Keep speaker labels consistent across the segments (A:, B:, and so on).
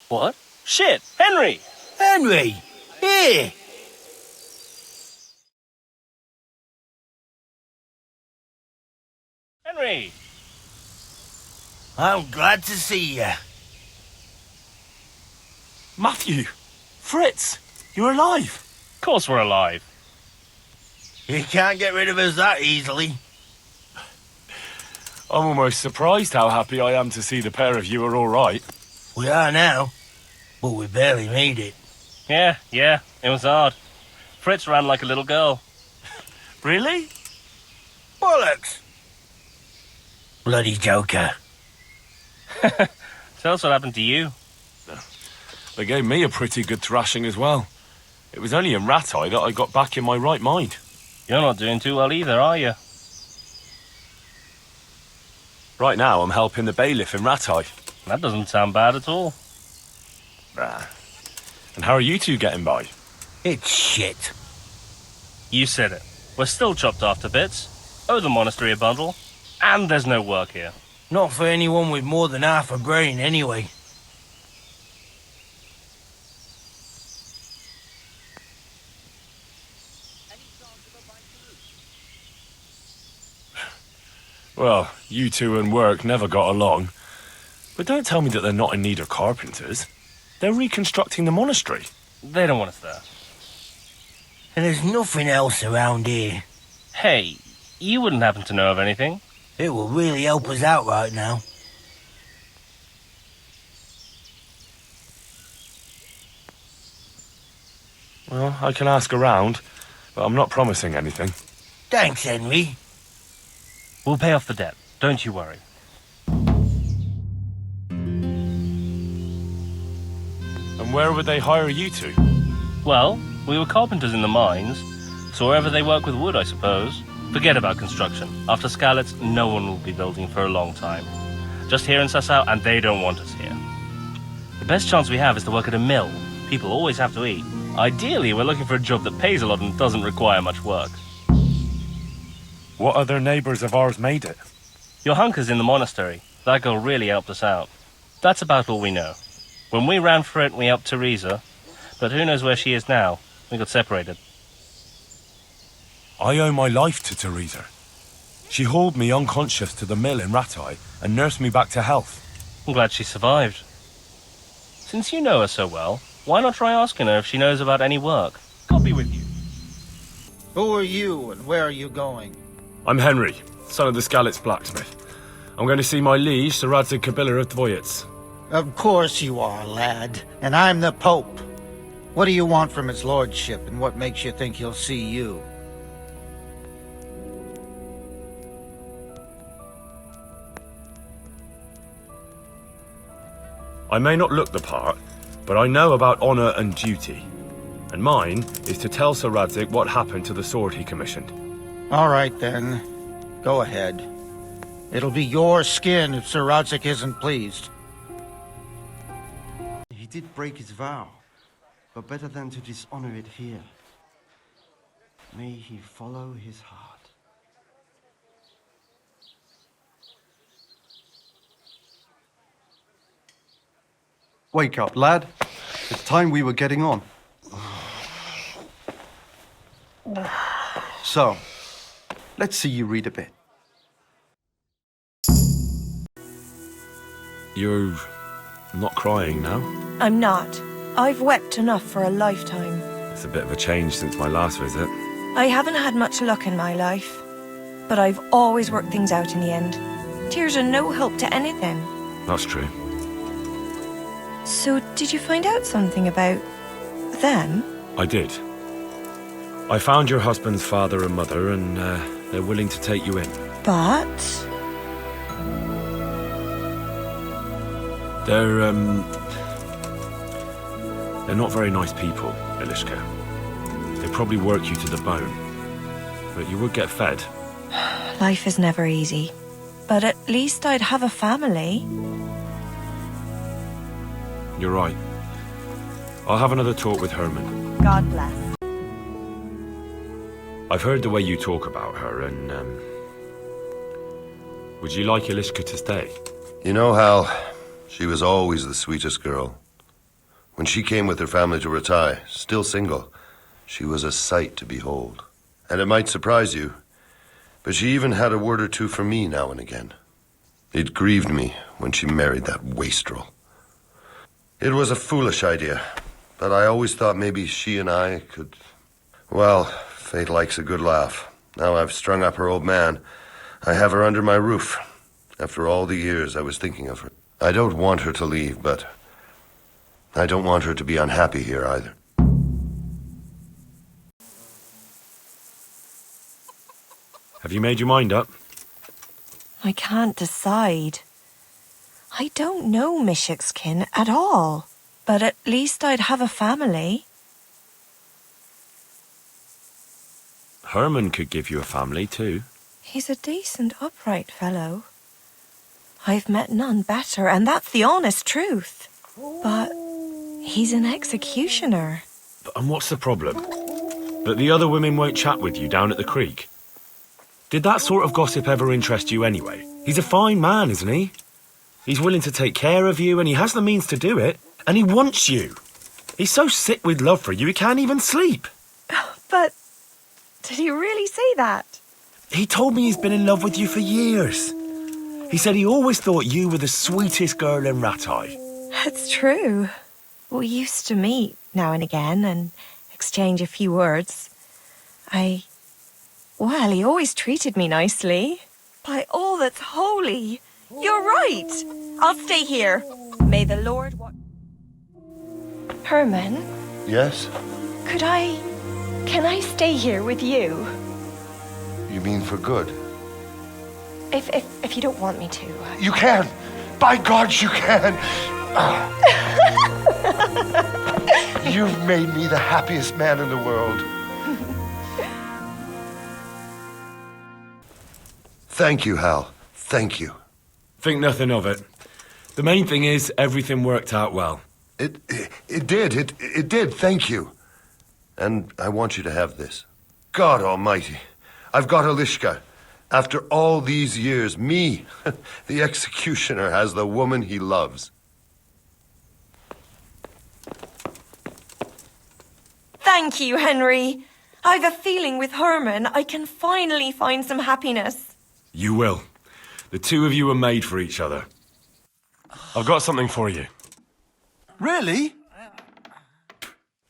A: What? Shit! Henry!
B: Henry! Here!
A: Henry!
B: I'm glad to see you.
C: Matthew! Fritz! You're alive!
A: Of course we're alive.
B: You can't get rid of us that easily.
C: I'm almost surprised how happy I am to see the pair of you are all right.
B: We are now, but we barely made it.
A: Yeah, it was hard. Fritz ran like a little girl.
C: Really?
B: Bollocks! Bloody joker.
A: Tell us what happened to you.
C: They gave me a pretty good thrashing as well. It was only in Rattay that I got back in my right mind.
A: You're not doing too well either, are you?
C: Right now I'm helping the Bailiff in Rattay.
A: That doesn't sound bad at all.
C: And how are you two getting by?
B: It's shit.
A: You said it. We're still chopped off to bits. Owe the monastery a bundle. And there's no work here.
B: Not for anyone with more than half a brain, anyway.
C: Well, you two and work never got along. But don't tell me that they're not in need of carpenters. They're reconstructing the monastery.
A: They don't want us there.
B: And there's nothing else around here.
A: Hey, you wouldn't happen to know of anything?
B: It will really help us out right now.
C: Well, I can ask around, but I'm not promising anything.
B: Thanks, Henry.
A: We'll pay off the debt. Don't you worry.
C: And where would they hire you to?
A: Well, we were carpenters in the mines, so wherever they work with wood, I suppose. Forget about construction. After Skalitz, no one will be building for a long time. Just here in Sassau, and they don't want us here. The best chance we have is to work at a mill. People always have to eat. Ideally, we're looking for a job that pays a lot and doesn't require much work.
C: What other neighbours of ours made it?
A: Johanka's in the monastery. That girl really helped us out. That's about all we know. When we ran for it, we helped Teresa, but who knows where she is now? We got separated.
C: I owe my life to Teresa. She hauled me unconscious to the mill in Rattay and nursed me back to health.
A: I'm glad she survived. Since you know her so well, why not try asking her if she knows about any work? God be with you.
D: Who are you and where are you going?
C: I'm Henry, son of the Skalitz blacksmith. I'm going to see my liege, Sir Radzig of Dvoyitz.
D: Of course you are, lad. And I'm the Pope. What do you want from his lordship, and what makes you think he'll see you?
C: I may not look the part, but I know about honour and duty. And mine is to tell Sir Radzig what happened to the sword he commissioned.
D: All right, then. Go ahead. It'll be your skin if Sir Radzig isn't pleased.
E: He did break his vow, but better than to dishonor it here. May he follow his heart. Wake up, lad. It's time we were getting on. So, let's see you read a bit.
C: You're not crying now?
F: I'm not. I've wept enough for a lifetime.
C: It's a bit of a change since my last visit.
F: I haven't had much luck in my life, but I've always worked things out in the end. Tears are no help to anything.
C: That's true.
F: So, did you find out something about them?
C: I did. I found your husband's father and mother, and they're willing to take you in.
F: But...
C: They're not very nice people, Ilishka. They probably work you to the bone. But you would get fed.
F: Life is never easy. But at least I'd have a family.
C: You're right. I'll have another talk with Hermann.
F: God bless.
C: I've heard the way you talk about her, and would you like Ilishka to stay?
G: You know, Hal, she was always the sweetest girl. When she came with her family to Rattay, still single, she was a sight to behold. And it might surprise you, but she even had a word or two for me now and again. It grieved me when she married that wastrel. It was a foolish idea, but I always thought maybe she and I could... Well, fate likes a good laugh. Now I've strung up her old man. I have her under my roof. After all the years I was thinking of her. I don't want her to leave, but I don't want her to be unhappy here either.
C: Have you made your mind up?
F: I can't decide. I don't know Mishik's kin at all, but at least I'd have a family.
C: Hermann could give you a family too.
F: He's a decent, upright fellow. I've met none better, and that's the honest truth. But he's an executioner.
C: And what's the problem? That the other women won't chat with you down at the creek? Did that sort of gossip ever interest you anyway? He's a fine man, isn't he? He's willing to take care of you, and he has the means to do it. And he wants you. He's so sick with love for you, he can't even sleep.
F: But did he really say that?
C: He told me he's been in love with you for years. He said he always thought you were the sweetest girl in Rattay.
F: It's true. We used to meet now and again and exchange a few words. Well, he always treated me nicely. By all that's holy, you're right. I'll stay here. May the Lord watch... Hermann,
G: Yes?
F: can I stay here with you?
G: You mean for good?
F: If you don't want me to.
G: You can! By God, you can! You've made me the happiest man in the world. Thank you, Hal. Thank you.
C: Think nothing of it. The main thing is, everything worked out well.
G: It did, thank you. And I want you to have this. God almighty, I've got Alishka. After all these years, me, the executioner, has the woman he loves.
F: Thank you, Henry. I've a feeling with Hermann I can finally find some happiness.
C: You will. The two of you are made for each other. I've got something for you.
B: Really?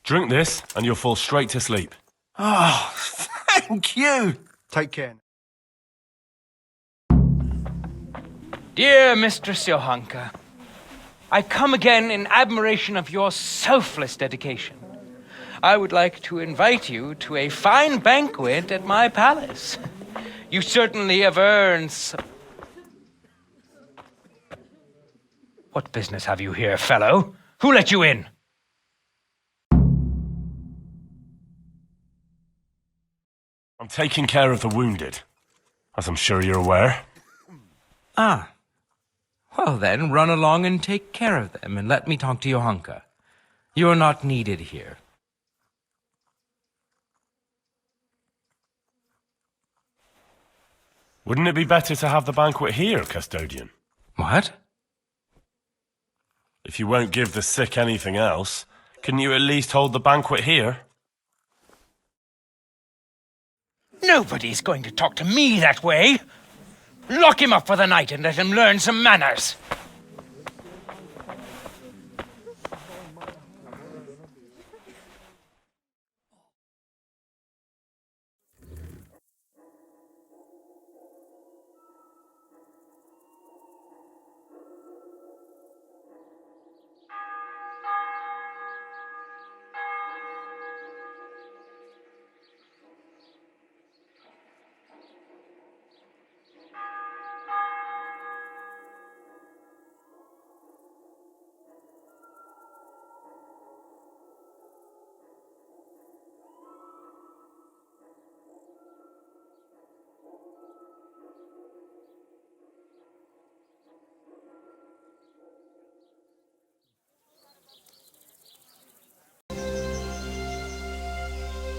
C: Drink this, and you'll fall straight to sleep.
B: Oh, thank you.
D: Take care.
H: Dear Mistress Johanka, I come again in admiration of your selfless dedication. I would like to invite you to a fine banquet at my palace. You certainly have earned some... What business have you here, fellow? Who let you in?
C: I'm taking care of the wounded, as I'm sure you're aware.
H: Ah. Well then, run along and take care of them, and let me talk to Johanka. You're not needed here.
C: Wouldn't it be better to have the banquet here, Custodian?
H: What?
C: If you won't give the sick anything else, can you at least hold the banquet here?
H: Nobody's going to talk to me that way. Lock him up for the night and let him learn some manners.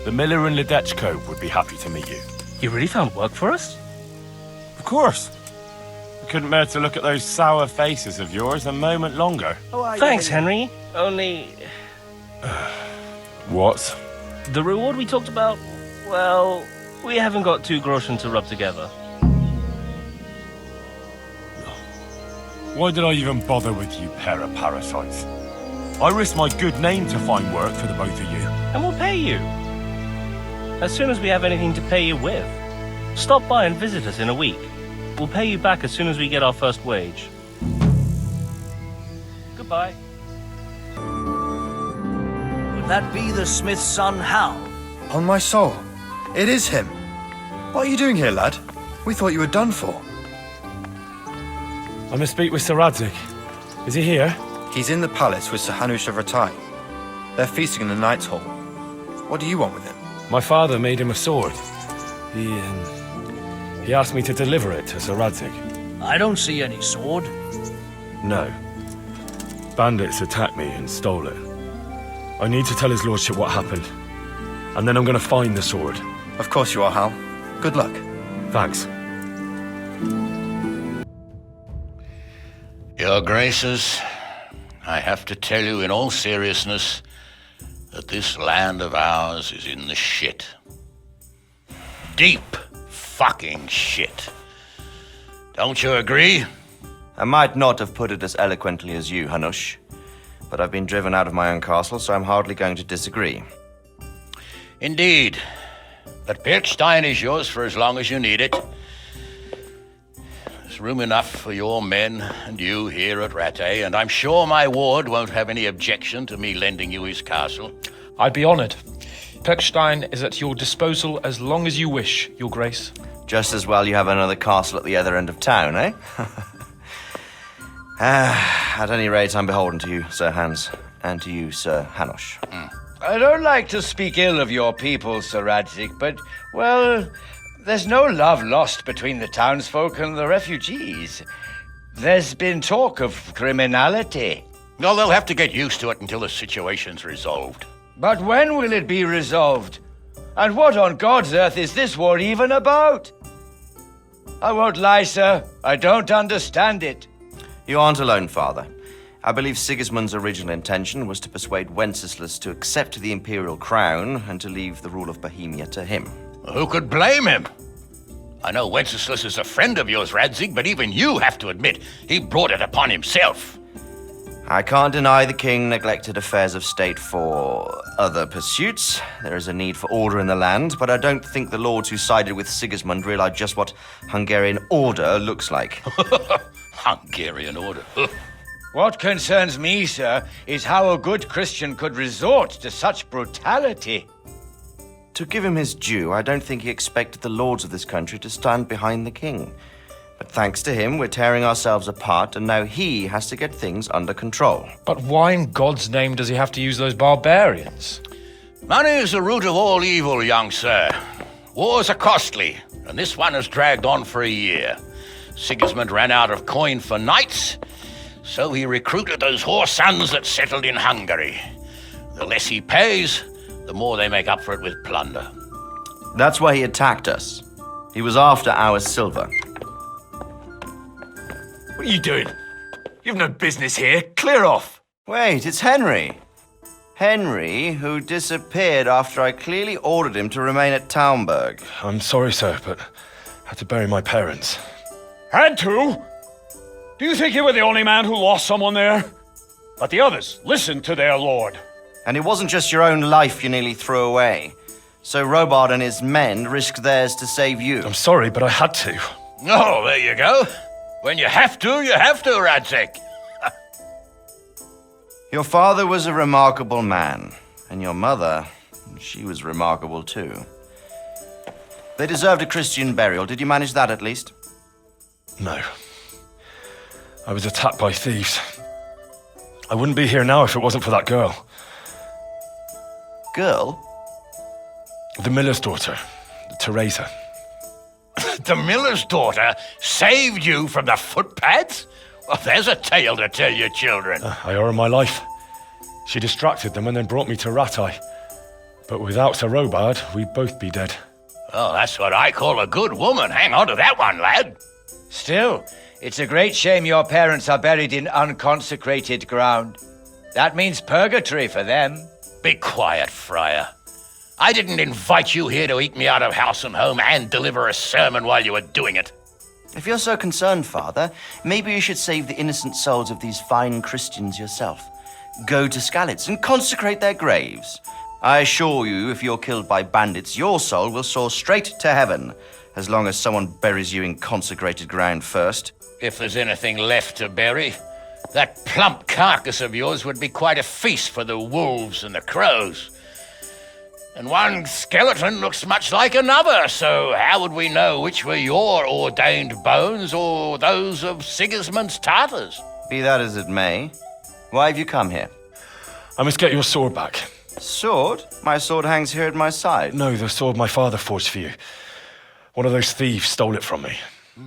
C: The miller and Jakub would be happy to meet you.
A: You really found work for us?
C: Of course. I couldn't bear to look at those sour faces of yours a moment longer.
A: Thanks, Henry. Only,
C: What?
A: The reward we talked about, well, we haven't got 2 groschen to rub together.
C: Why did I even bother with you pair of parasites? I risked my good name to find work for the both of you.
A: And we'll pay you. As soon as we have anything to pay you with. Stop by and visit us in a week. We'll pay you back as soon as we get our first wage. Goodbye.
B: Would that be the smith's son, Hal?
I: On my soul, it is him. What are you doing here, lad? We thought you were done for.
C: I must speak with Sir Radzig. Is he here?
I: He's in the palace with Sir Hanush of Rattay. They're feasting in the Knight's Hall. What do you want with him?
C: My father made him a sword. He asked me to deliver it to Sir Radzig.
B: I don't see any sword.
C: No. Bandits attacked me and stole it. I need to tell his lordship what happened. And then I'm going to find the sword.
I: Of course you are, Hal. Good luck.
C: Thanks.
J: Your Graces, I have to tell you in all seriousness that this land of ours is in the shit. Deep fucking shit. Don't you agree?
K: I might not have put it as eloquently as you, Hanush, but I've been driven out of my own castle, so I'm hardly going to disagree.
J: Indeed. But Birkstein is yours for as long as you need it. There's room enough for your men and you here at Rattay, and I'm sure my ward won't have any objection to me lending you his castle.
L: I'd be honored. Birkstein is at your disposal as long as you wish, Your Grace.
K: Just as well you have another castle at the other end of town, eh? At any rate, I'm beholden to you, Sir Hans, and to you, Sir Hanush.
H: I don't like to speak ill of your people, Sir Radzig, but, well, there's no love lost between the townsfolk and the refugees. There's been talk of criminality.
J: Well, they'll have to get used to it until the situation's resolved.
H: But when will it be resolved? And what on God's earth is this war even about? I won't lie, sir. I don't understand it.
K: You aren't alone, Father. I believe Sigismund's original intention was to persuade Wenceslas to accept the imperial crown and to leave the rule of Bohemia to him.
J: Who could blame him? I know Wenceslas is a friend of yours, Radzig, but even you have to admit he brought it upon himself.
K: I can't deny the king neglected affairs of state for other pursuits. There is a need for order in the land, but I don't think the lords who sided with Sigismund realized just what Hungarian order looks like.
J: Hungarian order?
H: What concerns me, sir, is how a good Christian could resort to such brutality.
K: To give him his due, I don't think he expected the lords of this country to stand behind the king. But thanks to him, we're tearing ourselves apart, and now he has to get things under control.
L: But why in God's name does he have to use those barbarians?
J: Money is the root of all evil, young sir. Wars are costly, and this one has dragged on for a year. Sigismund ran out of coin for knights, so he recruited those whore sons that settled in Hungary. The less he pays, the more they make up for it with plunder.
K: That's why he attacked us. He was after our silver.
C: What are you doing? You've no business here. Clear off.
K: Wait, it's Henry. Henry, who disappeared after I clearly ordered him to remain at Talmberg.
C: I'm sorry, sir, but I had to bury my parents.
M: Had to? Do you think you were the only man who lost someone there? But the others listened to their lord.
K: And it wasn't just your own life you nearly threw away. So Robard and his men risked theirs to save you.
C: I'm sorry, but I had to.
J: Oh, there you go. When you have to, Radzig.
K: Your father was a remarkable man, and your mother, she was remarkable too. They deserved a Christian burial. Did you manage that at least?
C: No. I was attacked by thieves. I wouldn't be here now if it wasn't for that girl.
K: Girl?
C: The miller's daughter, Teresa.
J: The miller's daughter saved you from the footpads? Well, there's a tale to tell your children.
C: I owe her my life. She distracted them and then brought me to Rattay. But without Sir Robard, we'd both be dead.
J: Oh, that's what I call a good woman. Hang on to that one, lad.
H: Still, it's a great shame your parents are buried in unconsecrated ground. That means purgatory for them.
J: Be quiet, friar. I didn't invite you here to eat me out of house and home and deliver a sermon while you were doing it.
K: If you're so concerned, Father, maybe you should save the innocent souls of these fine Christians yourself. Go to Skalitz and consecrate their graves. I assure you, if you're killed by bandits, your soul will soar straight to heaven, as long as someone buries you in consecrated ground first.
J: If there's anything left to bury, that plump carcass of yours would be quite a feast for the wolves and the crows. And one skeleton looks much like another, so how would we know which were your ordained bones or those of Sigismund's Tartars?
K: Be that as it may, why have you come here?
C: I must get your sword back.
K: Sword? My sword hangs here at my side.
C: No, the sword my father forged for you. One of those thieves stole it from me.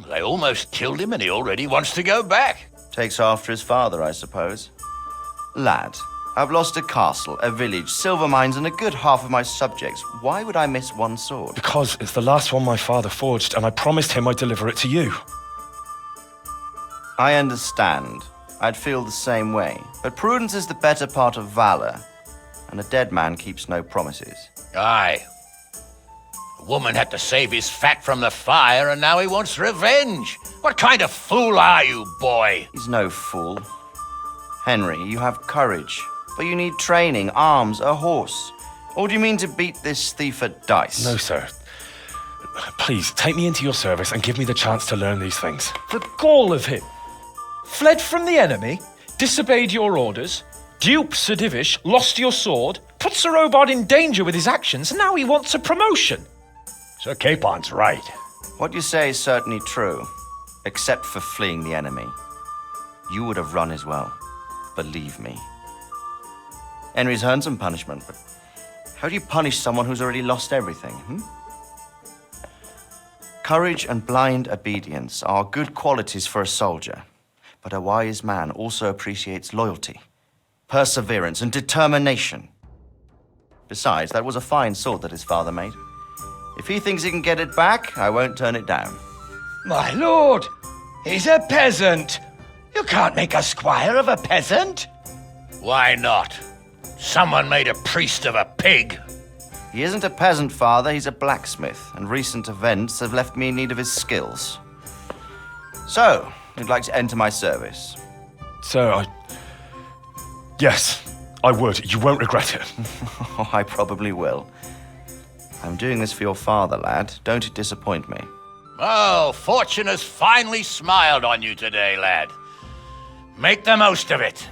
J: They almost killed him and he already wants to go back.
K: Takes after his father, I suppose. Lad, I've lost a castle, a village, silver mines, and a good half of my subjects. Why would I miss one sword?
C: Because it's the last one my father forged, and I promised him I'd deliver it to you.
K: I understand. I'd feel the same way. But prudence is the better part of valor, and a dead man keeps no promises.
J: Aye. The woman had to save his fat from the fire, and now he wants revenge. What kind of fool are you, boy?
K: He's no fool. Henry, you have courage, but you need training, arms, a horse. Or do you mean to beat this thief at dice?
C: No, sir. Please, take me into your service and give me the chance to learn these things.
L: The gall of him! Fled from the enemy, disobeyed your orders, duped Sir Divish, lost your sword, put Sir Robard in danger with his actions, and now he wants a promotion.
M: Sir Capon's right.
K: What you say is certainly true, except for fleeing the enemy. You would have run as well, believe me. Henry's earned some punishment, but how do you punish someone who's already lost everything, Courage and blind obedience are good qualities for a soldier, but a wise man also appreciates loyalty, perseverance, and determination. Besides, that was a fine sword that his father made. If he thinks he can get it back, I won't turn it down.
N: My lord, he's a peasant. You can't make a squire of a peasant.
J: Why not? Someone made a priest of a pig.
K: He isn't a peasant, father, he's a blacksmith, and recent events have left me in need of his skills. So, you'd like to enter my service?
C: Sir, Yes, I would. You won't regret it.
K: Oh, I probably will. I'm doing this for your father, lad. Don't disappoint me.
J: Oh, fortune has finally smiled on you today, lad. Make the most of it.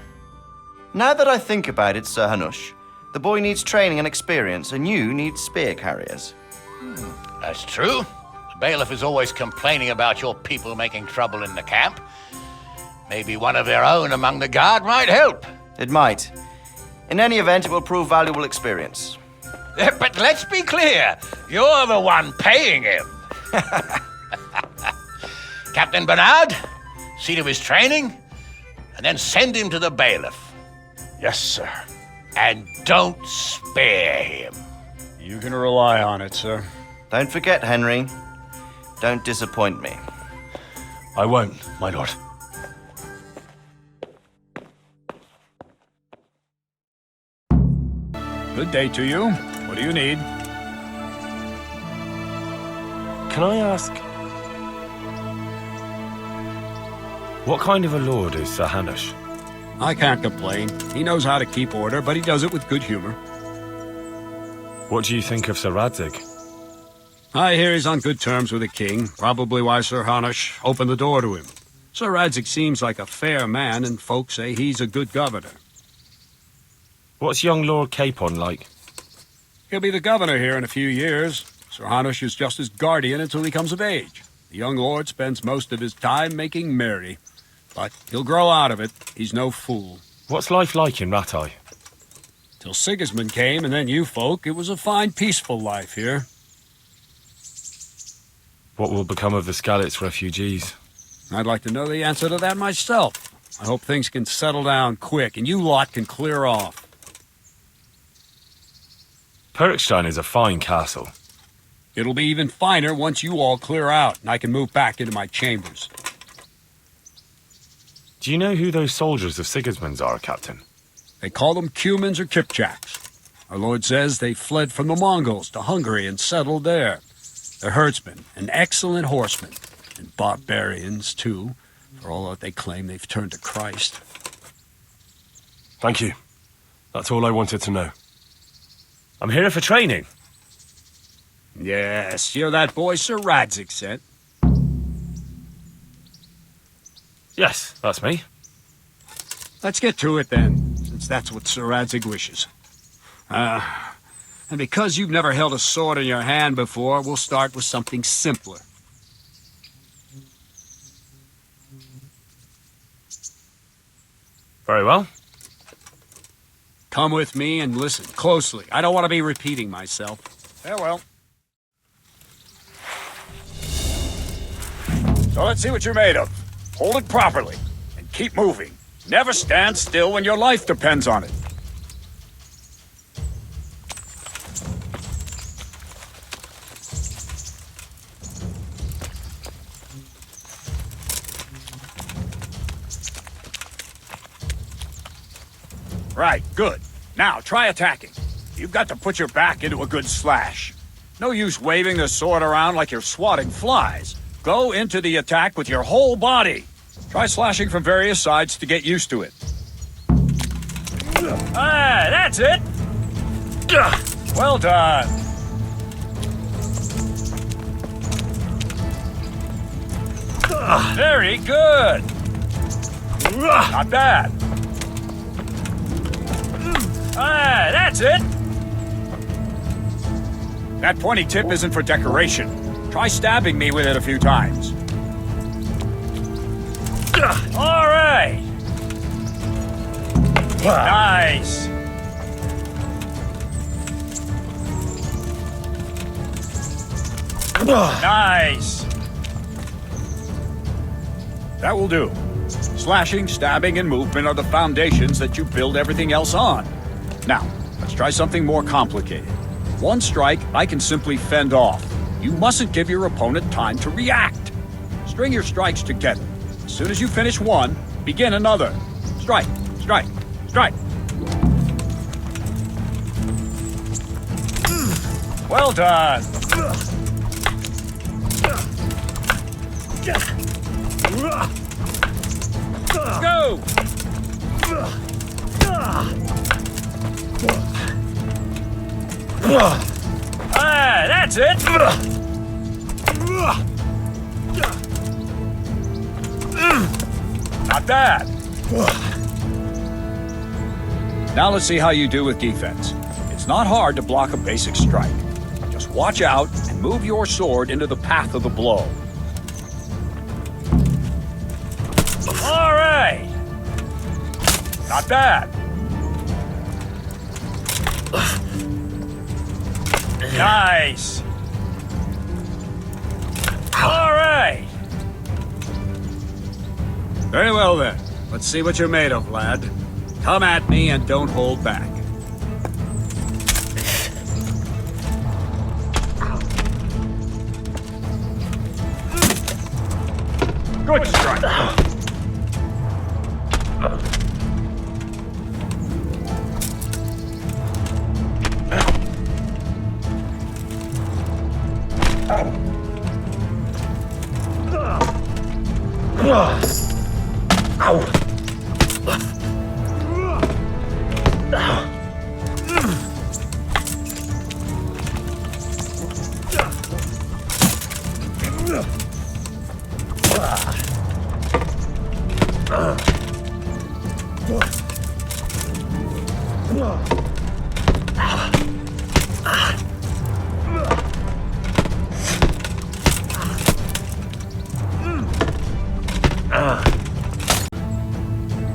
K: Now that I think about it, Sir Hanush, the boy needs training and experience, and you need spear carriers.
J: That's true. The bailiff is always complaining about your people making trouble in the camp. Maybe one of their own among the guard might help.
K: It might. In any event, it will prove valuable experience.
J: But let's be clear. You're the one paying him. Captain Bernard, see to his training, and then send him to the bailiff.
M: Yes, sir.
J: And don't spare him.
M: You can rely on it, sir.
K: Don't forget, Henry. Don't disappoint me.
C: I won't, my lord.
M: Good day to you. What do you need?
C: Can I ask... what kind of a lord is Sir Hanush?
M: I can't complain. He knows how to keep order, but he does it with good humor.
C: What do you think of Sir Radzig?
M: I hear he's on good terms with the king, probably why Sir Hanush opened the door to him. Sir Radzig seems like a fair man, and folks say he's a good governor.
C: What's young Lord Capon like?
M: He'll be the governor here in a few years. Sir Hanush is just his guardian until he comes of age. The young lord spends most of his time making merry. But he'll grow out of it. He's no fool.
C: What's life like in Rattay?
M: Till Sigismund came, and then you folk, it was a fine, peaceful life here.
C: What will become of the Skalitz refugees?
M: I'd like to know the answer to that myself. I hope things can settle down quick, and you lot can clear off.
C: Perkstein is a fine castle.
M: It'll be even finer once you all clear out, and I can move back into my chambers.
C: Do you know who those soldiers of Sigismund's are, Captain?
M: They call them Cumans or Kipchaks. Our Lord says they fled from the Mongols to Hungary and settled there. They're herdsmen and excellent horsemen, and barbarians, too, for all that they claim they've turned to Christ.
C: Thank you. That's all I wanted to know. I'm here for training.
M: Yes, you're that boy Sir Radzig sent.
C: Yes, that's me.
M: Let's get to it then, since that's what Sir Radzig wishes. And because you've never held a sword in your hand before, we'll start with something simpler.
C: Very well.
M: Come with me and listen closely. I don't want to be repeating myself. Farewell. So let's see what you're made of. Hold it properly, and keep moving. Never stand still when your life depends on it. Right, good. Now, try attacking. You've got to put your back into a good slash. No use waving the sword around like you're swatting flies. Go into the attack with your whole body. Try slashing from various sides to get used to it. Ah, that's it! Well done. Very good. Not bad. Ah, that's it! That pointy tip isn't for decoration. Try stabbing me with it a few times. All right! Nice! Nice! That will do. Slashing, stabbing, and movement are the foundations that you build everything else on. Now, let's try something more complicated. One strike, I can simply fend off. You mustn't give your opponent time to react. String your strikes together. As soon as you finish one, begin another. Strike, strike, strike. Well done. Go! Ah, that's it! Not bad. Now let's see how you do with defense. It's not hard to block a basic strike. Just watch out and move your sword into the path of the blow. All right! Not bad. Nice! All right! Very well then. Let's see what you're made of, lad. Come at me and don't hold back. Good strike!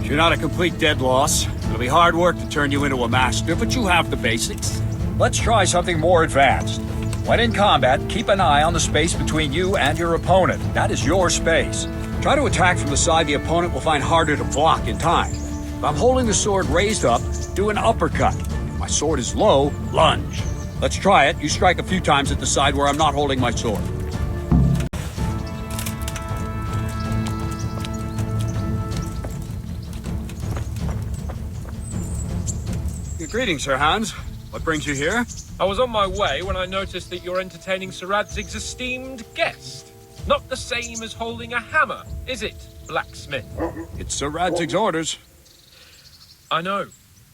M: You're not a complete dead loss. It'll be hard work to turn you into a master, but you have the basics. Let's try something more advanced. When in combat, keep an eye on the space between you and your opponent. That is your space. Try to attack from the side the opponent will find harder to block in time. If I'm holding the sword raised up, do an uppercut. If my sword is low, lunge. Let's try it. You strike a few times at the side where I'm not holding my sword. Greetings, Sir Hans. What brings you here?
L: I was on my way when I noticed that you're entertaining Sir Radzig's esteemed guest. Not the same as holding a hammer, is it, blacksmith?
M: It's Sir Radzig's orders.
L: I know.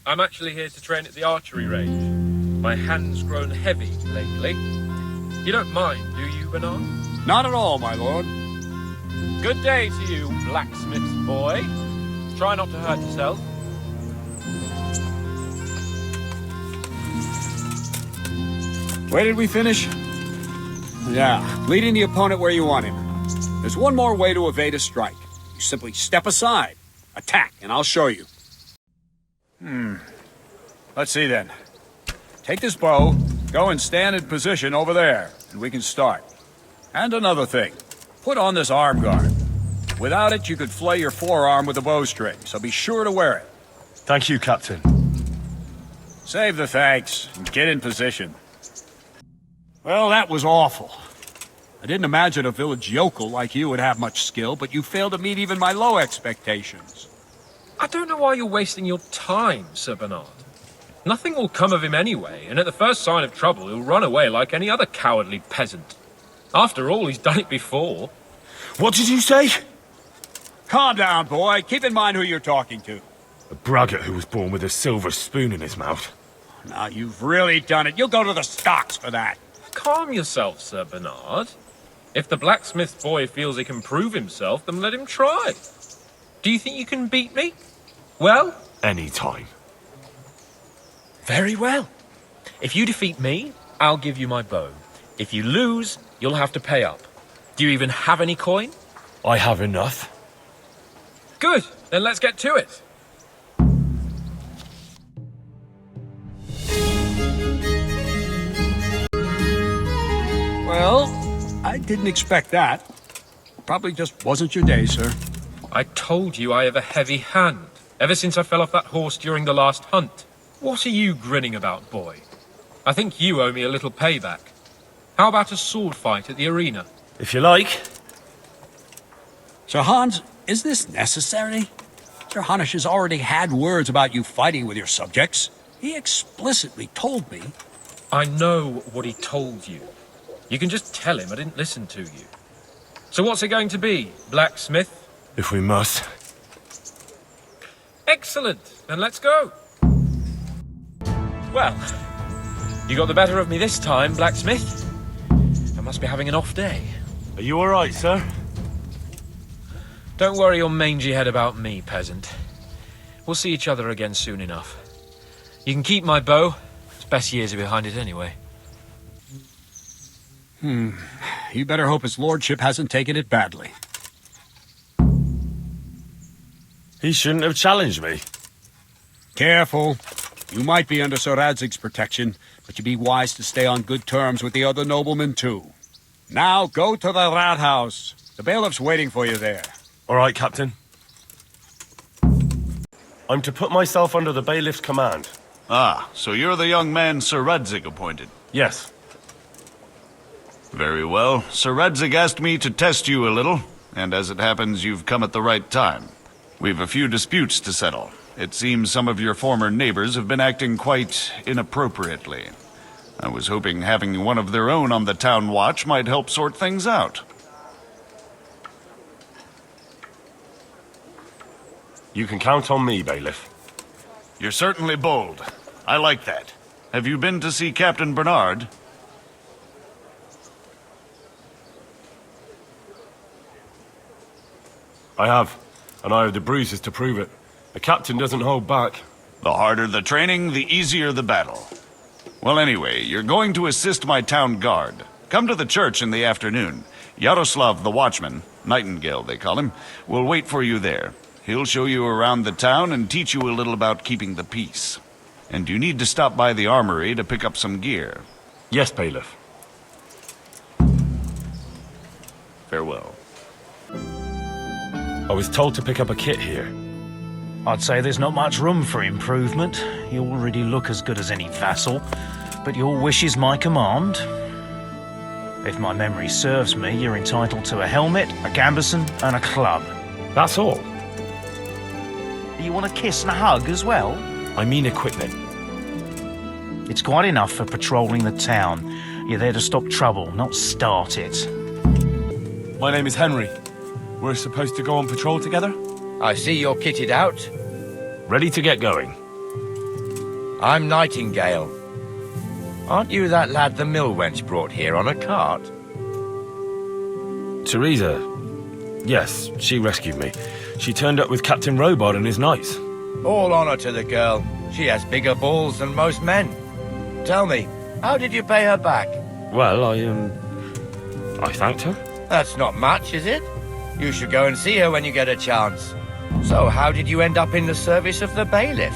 L: I'm actually here to train at the archery range. My hand's grown heavy lately. You don't mind, do you, Bernard?
M: Not at all, my lord.
L: Good day to you, blacksmith's boy. Try not to hurt yourself.
M: Where did we finish? Yeah, leading the opponent where you want him. There's one more way to evade a strike. You simply step aside, attack, and I'll show you. Let's see then. Take this bow, go and stand in position over there, and we can start. And another thing, put on this arm guard. Without it, you could flay your forearm with a bowstring, so be sure to wear it.
C: Thank you, Captain.
M: Save the thanks, and get in position. Well, that was awful. I didn't imagine a village yokel like you would have much skill, but you failed to meet even my low expectations.
L: I don't know why you're wasting your time, Sir Bernard. Nothing will come of him anyway, and at the first sign of trouble, he'll run away like any other cowardly peasant. After all, he's done it before.
C: What did you say?
M: Calm down, boy. Keep in mind who you're talking to.
C: A braggart who was born with a silver spoon in his mouth.
M: Now, you've really done it. You'll go to the stocks for that.
L: Calm yourself, Sir Bernard. If the blacksmith boy feels he can prove himself, then let him try. Do you think you can beat me? Well?
C: Any time.
L: Very well. If you defeat me, I'll give you my bow. If you lose, you'll have to pay up. Do you even have any coin?
C: I have enough.
L: Good, then let's get to it.
M: Well, I didn't expect that. Probably just wasn't your day, sir.
L: I told you I have a heavy hand, ever since I fell off that horse during the last hunt. What are you grinning about, boy? I think you owe me a little payback. How about a sword fight at the arena?
C: If you like.
M: Sir Hans, is this necessary? Sir Hanush has already had words about you fighting with your subjects. He explicitly told me.
L: I know what he told you. You can just tell him I didn't listen to you. So what's it going to be, blacksmith?
C: If we must.
L: Excellent, then let's go. Well, you got the better of me this time, blacksmith. I must be having an off day.
C: Are you all right, sir?
L: Don't worry your mangy head about me, peasant. We'll see each other again soon enough. You can keep my bow. Its best years are behind it anyway.
M: You better hope his lordship hasn't taken it badly.
C: He shouldn't have challenged me.
M: Careful. You might be under Sir Radzig's protection, but you'd be wise to stay on good terms with the other noblemen, too. Now, go to the rat house. The bailiff's waiting for you there.
C: All right, Captain. I'm to put myself under the bailiff's command.
O: Ah, so you're the young man Sir Radzig appointed?
C: Yes.
O: Very well. Sir Radzig asked me to test you a little, and as it happens, you've come at the right time. We've a few disputes to settle. It seems some of your former neighbors have been acting quite inappropriately. I was hoping having one of their own on the town watch might help sort things out.
C: You can count on me, Bailiff.
O: You're certainly bold. I like that. Have you been to see Captain Bernard?
C: I have, and I have the bruises to prove it. The captain doesn't hold back.
O: The harder the training, the easier the battle. Well, anyway, you're going to assist my town guard. Come to the church in the afternoon. Yaroslav the watchman, Nightingale they call him, will wait for you there. He'll show you around the town and teach you a little about keeping the peace. And you need to stop by the armory to pick up some gear.
C: Yes, Bailiff.
O: Farewell.
C: I was told to pick up a kit here.
P: I'd say there's not much room for improvement. You already look as good as any vassal, but your wish is my command. If my memory serves me, you're entitled to a helmet, a gambeson, and a club.
C: That's all.
P: Do you want a kiss and a hug as well?
C: I mean equipment.
P: It's quite enough for patrolling the town. You're there to stop trouble, not start it.
C: My name is Henry. We're supposed to go on patrol together?
N: I see you're kitted out.
C: Ready to get going.
N: I'm Nightingale. Aren't you that lad the mill wench brought here on a cart?
C: Teresa. Yes, she rescued me. She turned up with Captain Robard and his knights.
N: All honor to the girl. She has bigger balls than most men. Tell me, how did you pay her back?
C: Well, I thanked her.
N: That's not much, is it? You should go and see her when you get a chance. So, how did you end up in the service of the bailiff?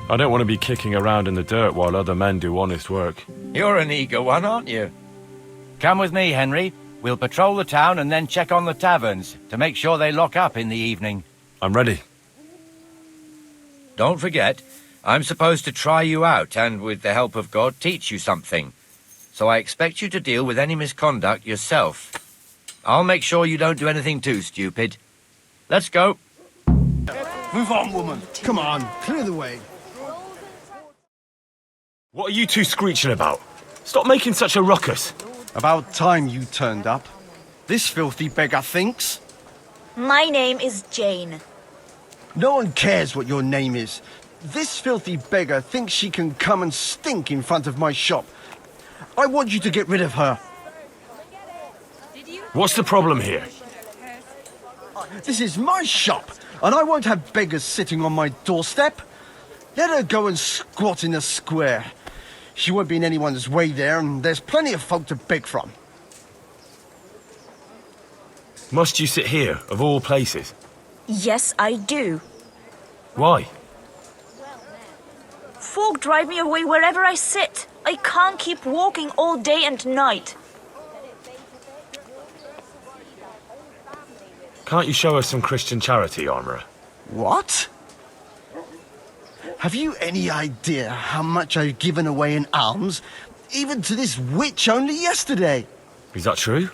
C: I don't want to be kicking around in the dirt while other men do honest work.
N: You're an eager one, aren't you? Come with me, Henry. We'll patrol the town and then check on the taverns to make sure they lock up in the evening.
C: I'm ready.
N: Don't forget, I'm supposed to try you out and, with the help of God, teach you something. So I expect you to deal with any misconduct yourself. I'll make sure you don't do anything too stupid. Let's go.
E: Move on, woman. Come on, clear the way.
C: What are you two screeching about? Stop making such a ruckus.
E: About time you turned up. This filthy beggar thinks.
Q: My name is Jane.
E: No one cares what your name is. This filthy beggar thinks she can come and stink in front of my shop. I want you to get rid of her.
C: What's the problem here?
E: This is my shop, and I won't have beggars sitting on my doorstep. Let her go and squat in the square. She won't be in anyone's way there, and there's plenty of folk to beg from.
C: Must you sit here, of all places?
Q: Yes, I do.
C: Why?
Q: Folk drive me away wherever I sit. I can't keep walking all day and night.
C: Can't you show us some Christian charity, Armourer?
E: What? Have you any idea how much I've given away in alms, even to this witch only yesterday?
C: Is that true?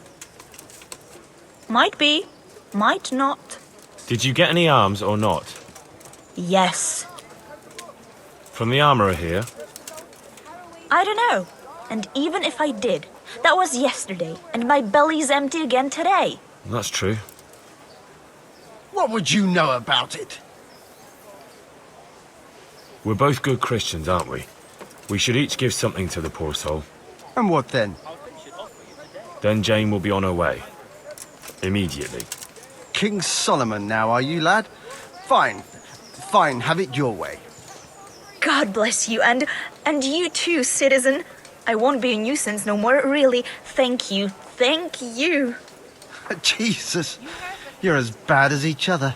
Q: Might be, might not.
C: Did you get any alms or not?
Q: Yes.
C: From the Armourer here?
Q: I don't know. And even if I did, that was yesterday, and my belly's empty again today.
C: That's true.
E: What would you know about it?
C: We're both good Christians, aren't we? We should each give something to the poor soul.
E: And what then?
C: Then Jane will be on her way. Immediately.
E: King Solomon now, are you, lad? Fine. Fine, have it your way.
Q: God bless you, and you too, citizen. I won't be a nuisance no more, really. Thank you. Thank you.
E: Jesus, you're as bad as each other.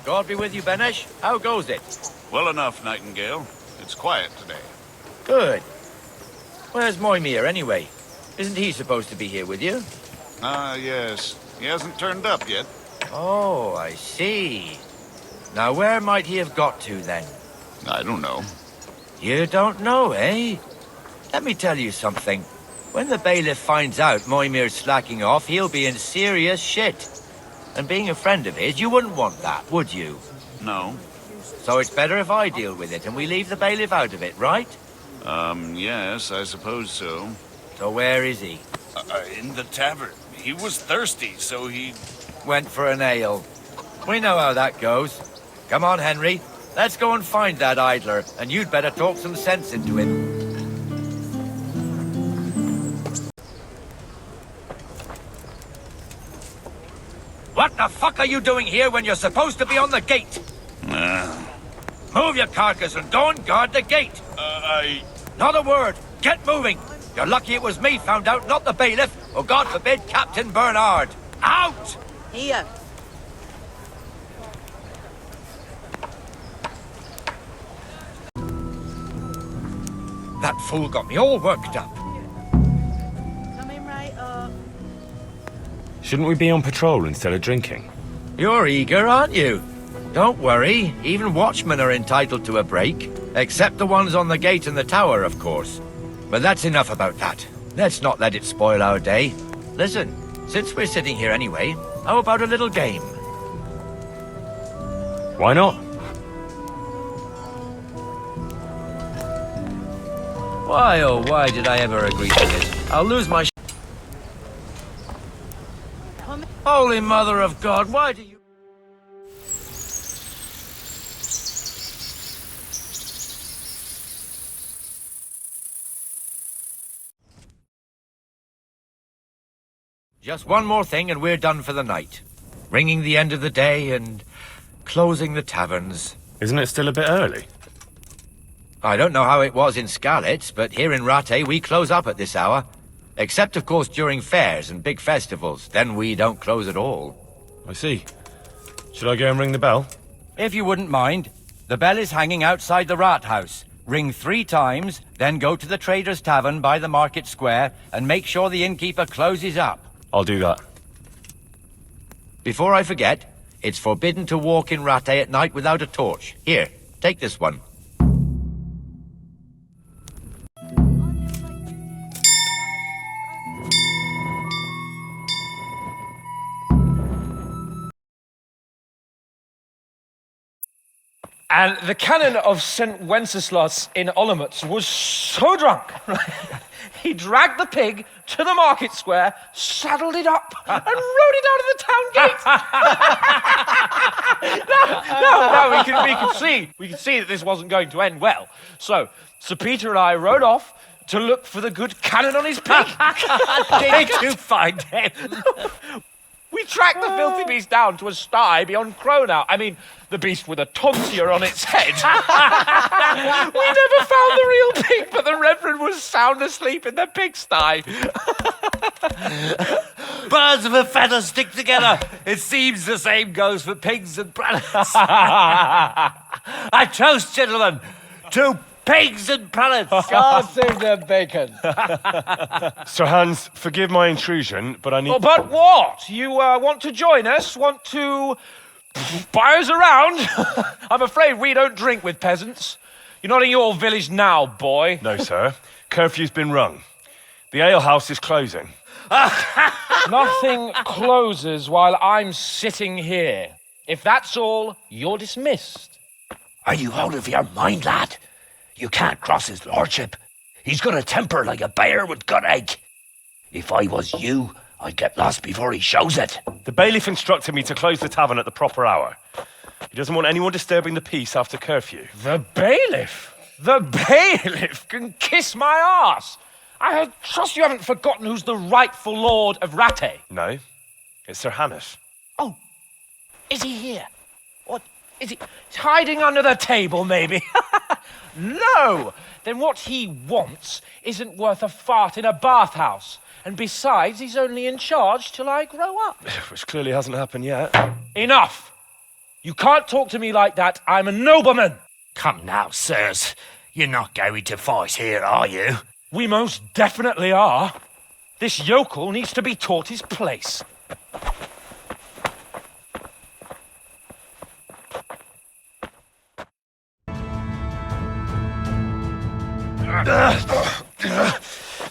N: God be with you, Benesh. How goes it?
O: Well enough, Nightingale. It's quiet today.
N: Good. Where's Mjolnir, anyway? Isn't he supposed to be here with you?
O: Ah, yes. He hasn't turned up yet.
N: Oh, I see. Now, where might he have got to, then?
O: I don't know.
N: You don't know, eh? Let me tell you something. When the bailiff finds out Mjolnir's slacking off, he'll be in serious shit. And being a friend of his, you wouldn't want that, would you?
O: No.
N: So it's better if I deal with it and we leave the bailiff out of it, right?
O: Yes, I suppose so.
N: So where is he?
O: In the tavern. He was thirsty, so he...
N: Went for an ale. We know how that goes. Come on, Henry. Let's go and find that idler, and you'd better talk some sense into him. What the fuck are you doing here when you're supposed to be on the gate? Move your carcass and go and guard the gate. Not a word. Get moving. You're lucky it was me found out, not the bailiff, or God forbid, Captain Bernard. Out!
R: Here.
N: That fool got me all worked up.
R: Coming right up.
C: Shouldn't we be on patrol instead of drinking?
N: You're eager, aren't you? Don't worry, even watchmen are entitled to a break. Except the ones on the gate and the tower, of course. But that's enough about that. Let's not let it spoil our day. Listen, since we're sitting here anyway, how about a little game?
C: Why not?
N: Why, oh, why did I ever agree to this? I'll lose my Holy Mother of God, why do you... Just one more thing and we're done for the night. Ringing the end of the day and closing the taverns.
C: Isn't it still a bit early?
N: I don't know how it was in Skalitz, but here in Rattay we close up at this hour. Except, of course, during fairs and big festivals. Then we don't close at all.
C: I see. Should I go and ring the bell?
N: If you wouldn't mind. The bell is hanging outside the Rathaus. Ring 3 times, then go to the Trader's Tavern by the market square and make sure the innkeeper closes up.
C: I'll do that.
N: Before I forget, it's forbidden to walk in Rattay at night without a torch. Here, take this one.
H: And the canon of St. Wenceslas in Olomouc was so drunk, he dragged the pig to the market square, saddled it up, and rode it out of the town gate. we could see that this wasn't going to end well. So, Sir Peter and I rode off to look for the good canon on his pig.
N: Did you find him?
H: We tracked the filthy beast down to a sty beyond Cronau. I mean, the beast with a tonsure on its head. We never found the real pig, but the Reverend was sound asleep in the pigsty.
N: Birds of a feather stick together. It seems the same goes for pigs and planets. I toast, gentlemen, to pigs and planets.
H: God save the bacon.
C: Sir Hans, forgive my intrusion, but I need...
H: Oh, but what? You want to join us? Want to buy us around? I'm afraid we don't drink with peasants. You're not in your village now, boy.
C: No, sir. Curfew's been rung. The alehouse is closing.
H: Nothing closes while I'm sitting here. If that's all, you're dismissed.
J: Are you out of your mind, lad? You can't cross his lordship. He's got a temper like a bear with gut ache. If I was you, I'd get lost before he shows it.
C: The bailiff instructed me to close the tavern at the proper hour. He doesn't want anyone disturbing the peace after curfew.
H: The bailiff? The bailiff can kiss my arse. I trust you haven't forgotten who's the rightful lord of Rattay.
C: No, it's Sir Hanush.
H: Oh, is he here? What, is he hiding under the table, maybe? No! Then what he wants isn't worth a fart in a bathhouse. And besides, he's only in charge till I grow up.
C: Which clearly hasn't happened yet.
H: Enough! You can't talk to me like that. I'm a nobleman.
J: Come now, sirs. You're not going to fight here, are you?
H: We most definitely are. This yokel needs to be taught his place.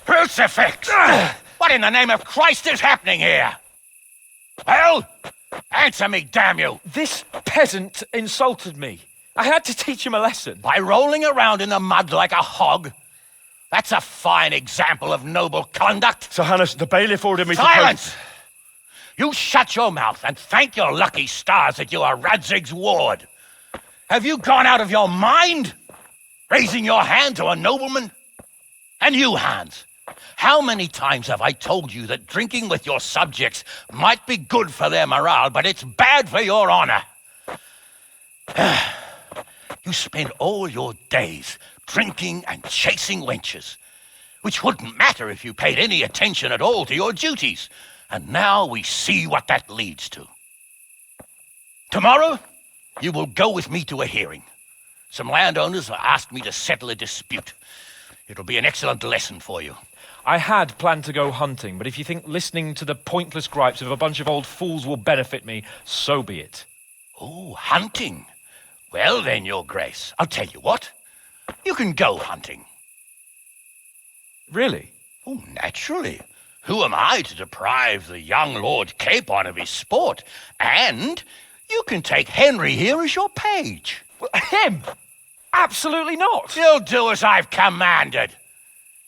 J: Crucifix! What in the name of Christ is happening here? Well, answer me, damn you!
H: This peasant insulted me. I had to teach him a lesson.
J: By rolling around in the mud like a hog? That's a fine example of noble conduct.
C: Sir Hanush, the bailiff ordered me
J: Silence! You shut your mouth and thank your lucky stars that you are Radzig's ward. Have you gone out of your mind? Raising your hand to a nobleman? And you, Hans, how many times have I told you that drinking with your subjects might be good for their morale, but it's bad for your honor? You spend all your days drinking and chasing wenches, which wouldn't matter if you paid any attention at all to your duties. And now we see what that leads to. Tomorrow, you will go with me to a hearing. Some landowners have asked me to settle a dispute. It'll be an excellent lesson for you.
H: I had planned to go hunting, but if you think listening to the pointless gripes of a bunch of old fools will benefit me, so be it.
J: Oh, hunting? Well then, Your Grace, I'll tell you what. You can go hunting.
H: Really?
J: Oh, naturally. Who am I to deprive the young Lord Capon of his sport? And You can take Henry here as your page.
H: Him? Absolutely not.
J: You'll do as I've commanded.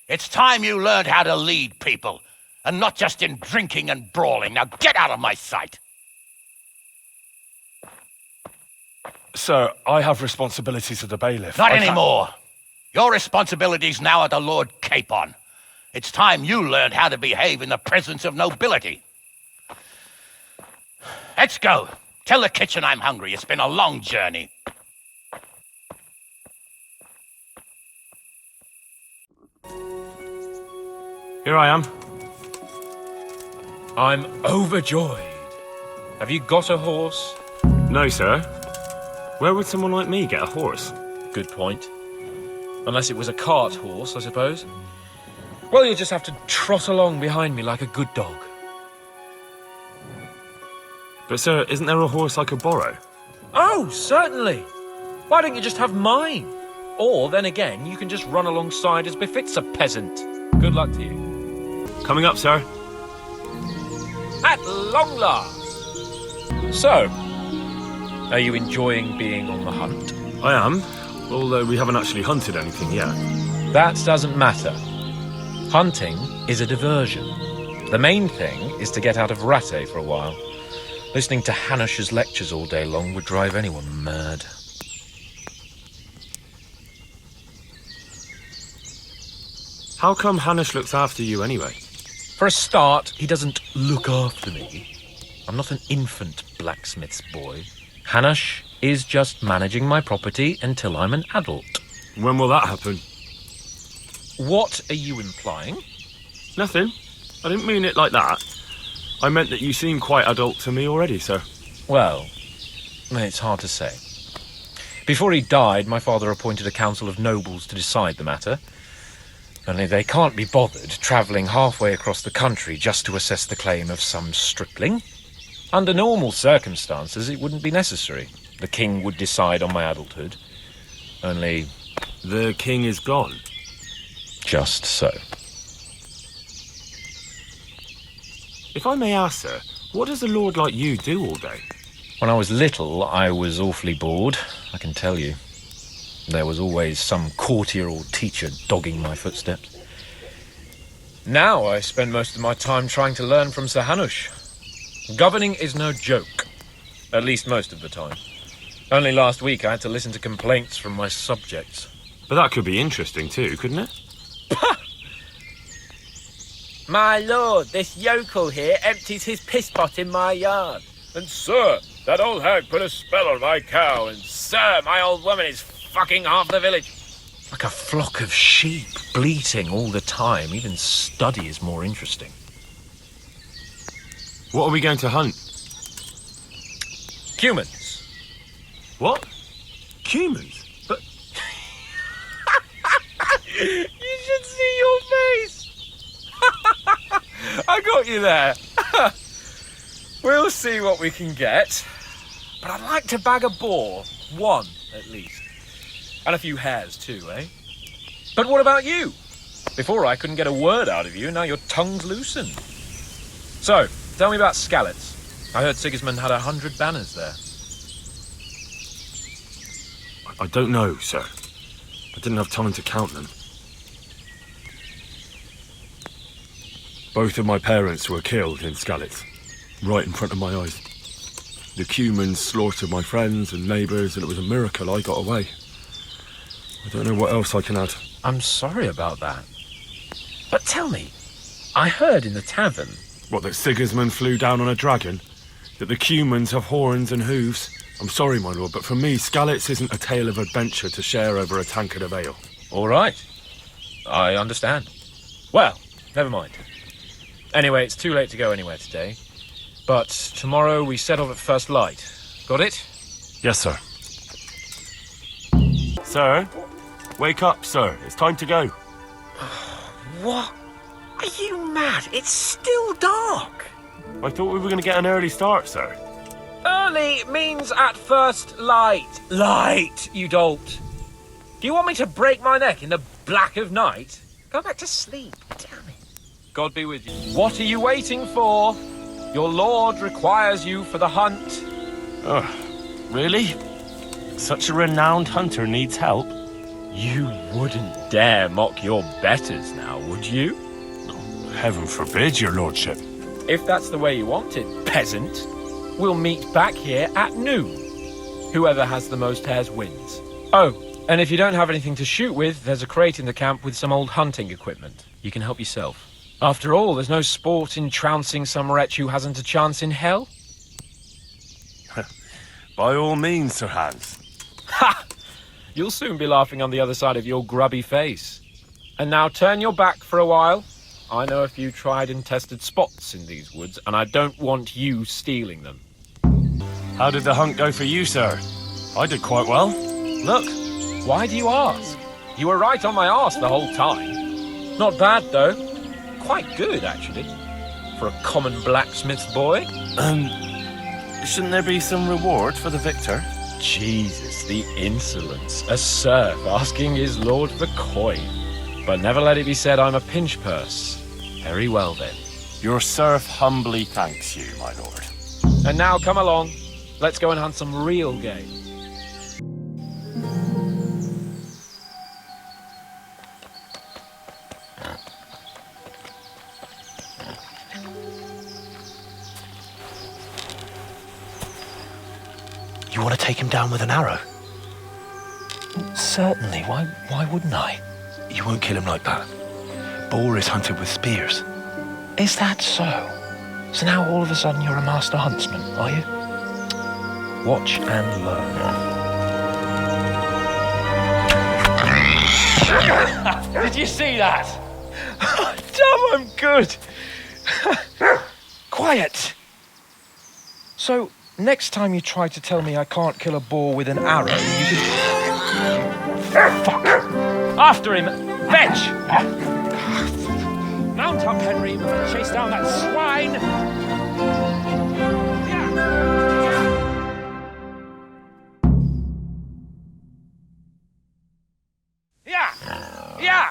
J: It's time you learned how to lead people, and not just in drinking and brawling. Now get out of my sight.
C: Sir, I have responsibilities as the bailiff.
J: Not anymore. Your responsibilities now are the Lord Capon. It's time you learned how to behave in the presence of nobility. Let's go. Tell the kitchen I'm hungry. It's been a long journey.
C: Here I am.
L: I'm overjoyed. Have you got a horse?
C: No, sir. Where would someone like me get a horse?
L: Good point. Unless it was a cart horse, I suppose. Well, you'll just have to trot along behind me like a good dog.
C: But, sir, isn't there a horse I could borrow?
L: Oh, certainly. Why don't you just have mine? Or, then again, you can just run alongside as befits a peasant. Good luck to you.
C: Coming up, sir.
L: At long last. So, are you enjoying being on the hunt?
C: I am, although we haven't actually hunted anything yet.
L: That doesn't matter. Hunting is a diversion. The main thing is to get out of Rattay for a while. Listening to Hanush's lectures all day long would drive anyone mad.
C: How come Hanush looks after you anyway?
L: For a start, he doesn't look after me. I'm not an infant blacksmith's boy. Hanush is just managing my property until I'm an adult.
C: When will that happen?
L: What are you implying?
C: Nothing. I didn't mean it like that. I meant that you seem quite adult to me already, sir.
L: Well, it's hard to say. Before he died, my father appointed a council of nobles to decide the matter. Only they can't be bothered travelling halfway across the country just to assess the claim of some stripling. Under normal circumstances, it wouldn't be necessary. The king would decide on my adulthood. Only...
C: The king is gone.
L: Just so.
C: If I may ask, sir, what does a lord like you do all day?
L: When I was little, I was awfully bored, I can tell you. There was always some courtier or teacher dogging my footsteps. Now I spend most of my time trying to learn from Sir Hanush. Governing is no joke, at least most of the time. Only last week I had to listen to complaints from my subjects.
C: But that could be interesting too, couldn't it?
S: My lord, this yokel here empties his piss pot in my yard.
L: And sir, that old hag put a spell on my cow, and
S: Sir, my old woman is fucking half the village.
L: like a flock of sheep bleating all the time. Even study is more interesting.
C: What are we going to hunt?
L: Cumans.
C: What? Cumans? But...
S: You should see your face.
L: I got you there. We'll see what we can get. But I'd like to bag a boar. One, at least. And a few hares, too, eh? But what about you? Before I couldn't get a word out of you, now your tongue's loosened. So, tell me about Skalitz. I heard Sigismund had 100 banners there.
C: I don't know, sir. I didn't have time to count them. Both of my parents were killed in Skalitz, right in front of my eyes. The Cumans slaughtered my friends and neighbours, and it was a miracle I got away. I don't know what else I can add.
L: I'm sorry about that. But tell me, I heard in the tavern...
C: What, that Sigismund flew down on a dragon? That the Cumans have horns and hooves? I'm sorry, my lord, but for me, Skalitz isn't a tale of adventure to share over a tankard of ale.
L: All right. I understand. Well, never mind. Anyway, it's too late to go anywhere today. But tomorrow we set off at first light. Got it?
C: Yes, sir. Sir? Wake up, sir. It's time to go.
S: What? Are you mad? It's still dark.
C: I thought we were going to get an early start, sir.
S: Early means at first light. Light, you dolt. Do you want me to break my neck in the black of night? Go back to sleep. Damn it.
L: God be with you. What are you waiting for? Your lord requires you for the hunt.
A: Oh, really? Such a renowned hunter needs help?
S: You wouldn't dare mock your betters now, would you?
C: Heaven forbid, your lordship.
S: If that's the way you want it, peasant, we'll meet back here at noon. Whoever has the most hares wins. Oh, and if you don't have anything to shoot with, there's a crate in the camp with some old hunting equipment. You can help yourself. After all, there's no sport in trouncing some wretch who hasn't a chance in hell.
C: By all means, Sir Hans.
S: Ha! You'll soon be laughing on the other side of your grubby face. And now turn your back for a while. I know a few tried and tested spots in these woods, and I don't want you stealing them.
C: How did the hunt go for you, sir? I did quite well.
S: Look, why do you ask? You were right on my arse the whole time. Not bad, though. Quite good, actually. For a common blacksmith's boy.
A: Shouldn't there be some reward for the victor?
S: Jesus, the insolence. A serf asking his lord for coin. But never let it be said I'm a pinch purse. Very well, then.
C: Your serf humbly thanks you, my lord.
S: And now, come along. Let's go and hunt some real game.
N: You want to take him down with an arrow? Certainly. Why wouldn't I? You won't kill him like that. Boar is hunted with spears. Is that so? So now all of a sudden you're a master huntsman, are you? Watch and learn.
S: Did you see that? Damn, I'm good. Quiet. So, next time you try to tell me I can't kill a boar with an arrow, you can... Fuck! After him! Fetch! Mount up, Henry. We're going to chase down that swine! Yeah! Yeah!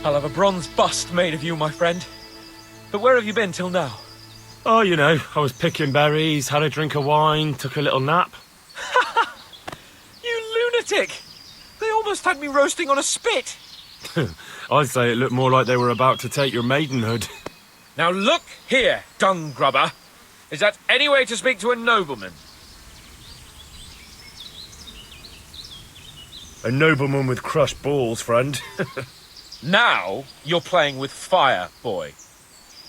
S: I'll have a bronze bust made of you, my friend. But where have you been till now?
C: Oh, you know, I was picking berries, had a drink of wine, took a little nap.
S: You lunatic! They almost had me roasting on a spit.
C: I'd say it looked more like they were about to take your maidenhood.
S: Now look here, dung grubber. Is that any way to speak to a nobleman?
C: A nobleman with crushed balls, friend.
S: Now you're playing with fire, boy.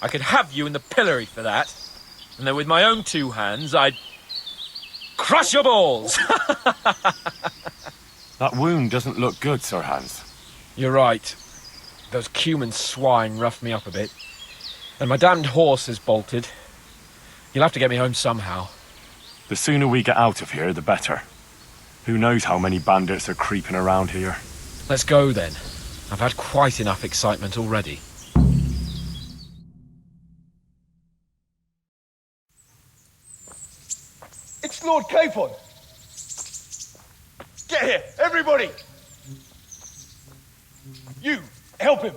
S: I could have you in the pillory for that. And then with my own two hands, I'd crush your balls.
C: That wound doesn't look good, Sir Hans.
S: You're right. Those Cuman swine roughed me up a bit. And my damned horse is bolted. You'll have to get me home somehow.
C: The sooner we get out of here, the better. Who knows how many bandits are creeping around here.
S: Let's go then. I've had quite enough excitement already.
N: It's Lord Capon! Get here, everybody! You, help him!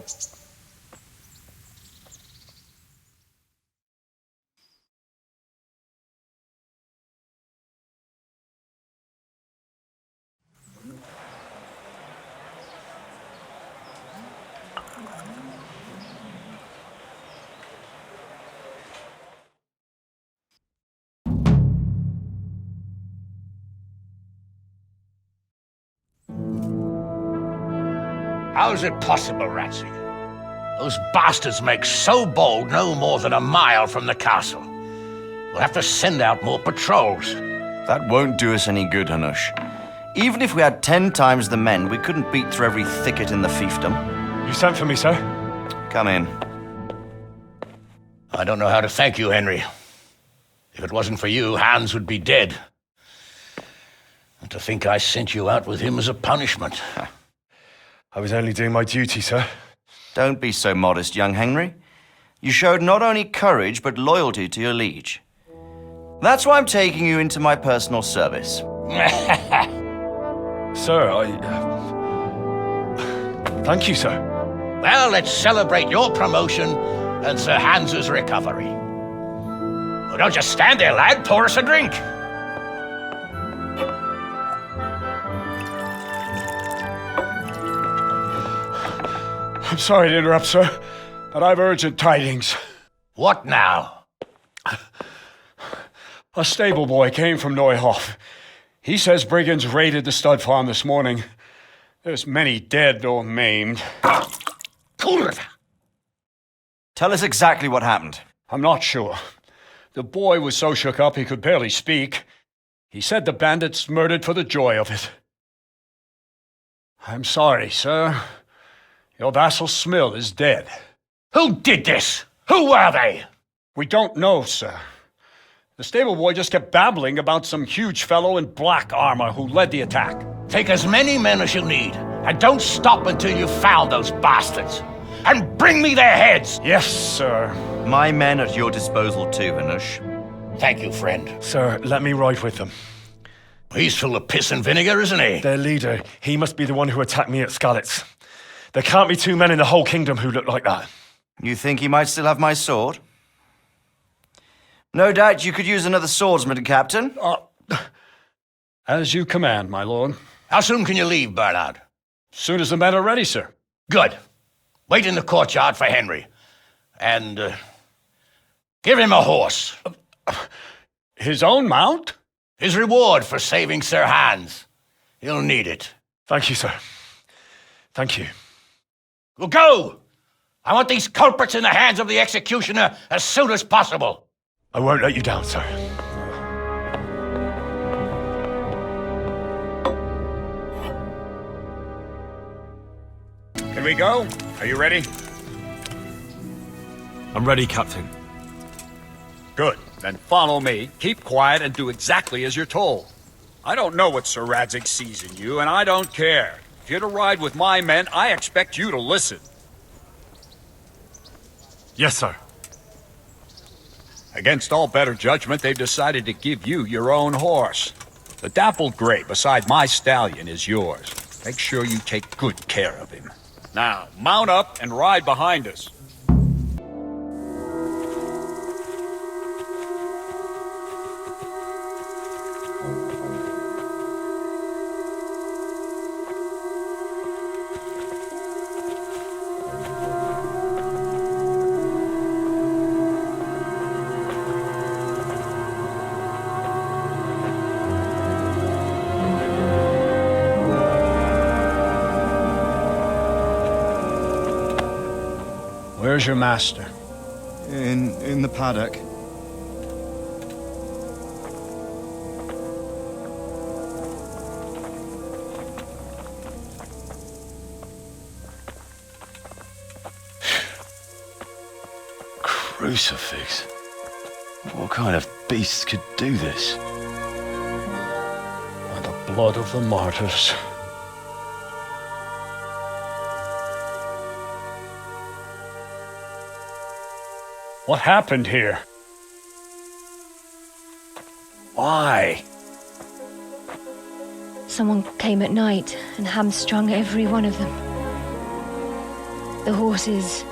J: How's it possible, Radzig? Those bastards make so bold no more than a mile from the castle. We'll have to send out more patrols.
K: That won't do us any good, Hanush. Even if we had 10 times the men, we couldn't beat through every thicket in the fiefdom.
C: You sent for me, sir?
K: Come in.
J: I don't know how to thank you, Henry. If it wasn't for you, Hans would be dead. And to think I sent you out with him as a punishment.
C: I was only doing my duty, sir.
K: Don't be so modest, young Henry. You showed not only courage, but loyalty to your liege. That's why I'm taking you into my personal service.
C: Sir, thank you, sir.
J: Well, let's celebrate your promotion and Sir Hans's recovery. Well, don't just stand there, lad. Pour us a drink.
M: I'm sorry to interrupt, sir, but I've urgent tidings.
J: What now?
M: A stable boy came from Neuhof. He says brigands raided the stud farm this morning. There's many dead or maimed.
K: Tell us exactly what happened.
M: I'm not sure. The boy was so shook up he could barely speak. He said the bandits murdered for the joy of it. I'm sorry, sir. Your vassal Smill is dead.
J: Who did this? Who were they?
M: We don't know, sir. The stable boy just kept babbling about some huge fellow in black armor who led the attack.
J: Take as many men as you need, and don't stop until you've found those bastards. And bring me their heads!
M: Yes, sir.
K: My men at your disposal too, Hanush.
J: Thank you, friend.
C: Sir, let me ride with them.
J: He's full of piss and vinegar, isn't he?
C: Their leader, he must be the one who attacked me at Skalitz. There can't be two men in the whole kingdom who look like that.
K: You think he might still have my sword? No doubt you could use another swordsman, Captain.
M: As you command, my lord.
J: How soon can you leave, Bernard?
M: Soon as the men are ready, sir.
J: Good. Wait in the courtyard for Henry. And, give him a horse.
M: His own mount?
J: His reward for saving Sir Hans. He'll need it.
C: Thank you, sir. Thank you.
J: Well, go! I want these culprits in the hands of the executioner as soon as possible.
C: I won't let you down, sir.
M: Can we go? Are you ready?
C: I'm ready, Captain.
M: Good. Then follow me. Keep quiet and do exactly as you're told. I don't know what Sir Radzig sees in you, and I don't care. If you're to ride with my men, I expect you to listen.
C: Yes, sir.
M: Against all better judgment, they've decided to give you your own horse. The dappled gray beside my stallion is yours. Make sure you take good care of him. Now, mount up and ride behind us. Where's your master?
I: In the paddock.
C: Crucifix? What kind of beast could do this?
M: By the blood of the martyrs. What happened here? Why?
T: Someone came at night and hamstrung every one of them. The horses,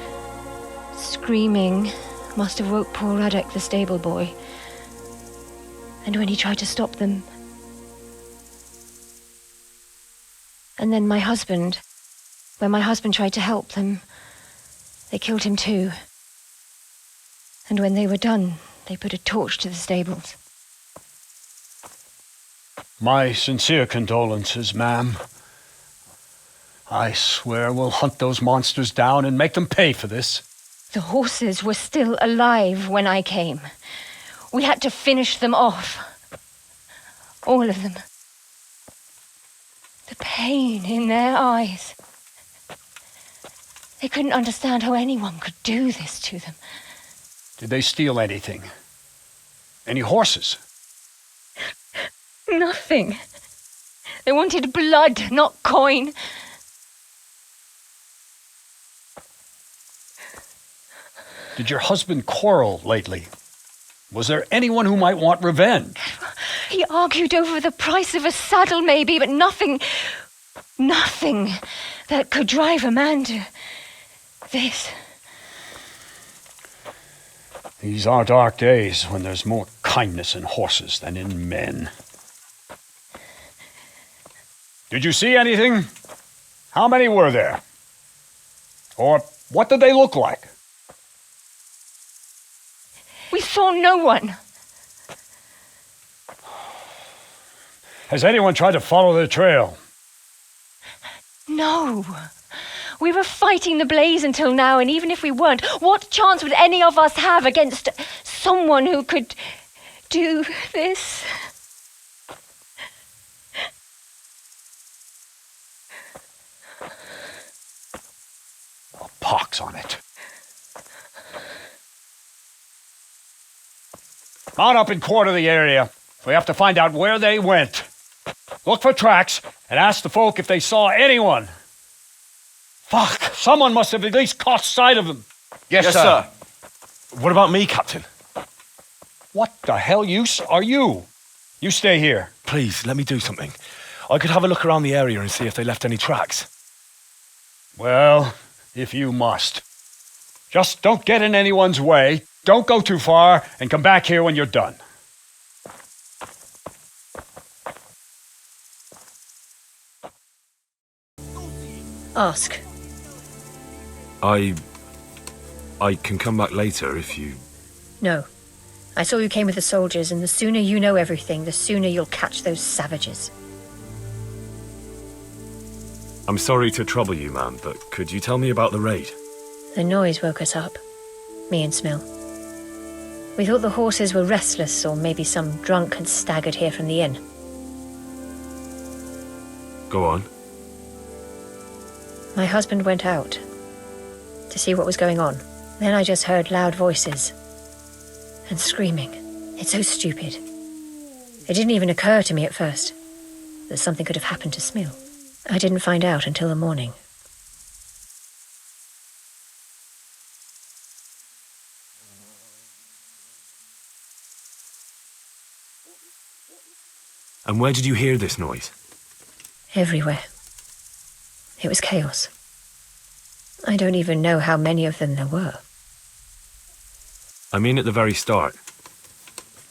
T: screaming, must have woke poor Radzig, the stable boy. And when he tried to stop them... And then my husband... When my husband tried to help them, they killed him too. And when they were done, they put a torch to the stables.
M: My sincere condolences, ma'am. I swear we'll hunt those monsters down and make them pay for this.
T: The horses were still alive when I came. We had to finish them off. All of them. The pain in their eyes. They couldn't understand how anyone could do this to them.
M: Did they steal anything? Any horses?
T: Nothing. They wanted blood, not coin.
M: Did your husband quarrel lately? Was there anyone who might want revenge?
T: He argued over the price of a saddle, maybe, but nothing that could drive a man to this.
M: These are dark days when there's more kindness in horses than in men. Did you see anything? How many were there? Or what did they look like?
T: We saw no one.
M: Has anyone tried to follow the trail?
T: No. We were fighting the blaze until now, and even if we weren't, what chance would any of us have against someone who could do this?
M: A pox on it. Mount up and quarter the area. We have to find out where they went. Look for tracks and ask the folk if they saw anyone. Fuck! Someone must have at least caught sight of them.
C: Yes, sir. What about me, Captain?
M: What the hell use are you? You stay here.
C: Please, let me do something. I could have a look around the area and see if they left any tracks.
M: Well, if you must. Just don't get in anyone's way, don't go too far, and come back here when you're done.
T: Ask.
C: I can come back later if you...
T: No. I saw you came with the soldiers, and the sooner you know everything, the sooner you'll catch those savages.
C: I'm sorry to trouble you, ma'am, but could you tell me about the raid?
T: The noise woke us up. Me and Smill. We thought the horses were restless, or maybe some drunk had staggered here from the inn.
C: Go on.
T: My husband went out to see what was going on. Then I just heard loud voices and screaming. It's so stupid. It didn't even occur to me at first that something could have happened to Smill. I didn't find out until the morning.
C: And where did you hear this noise?
T: Everywhere. It was chaos. I don't even know how many of them there were.
C: I mean at the very start.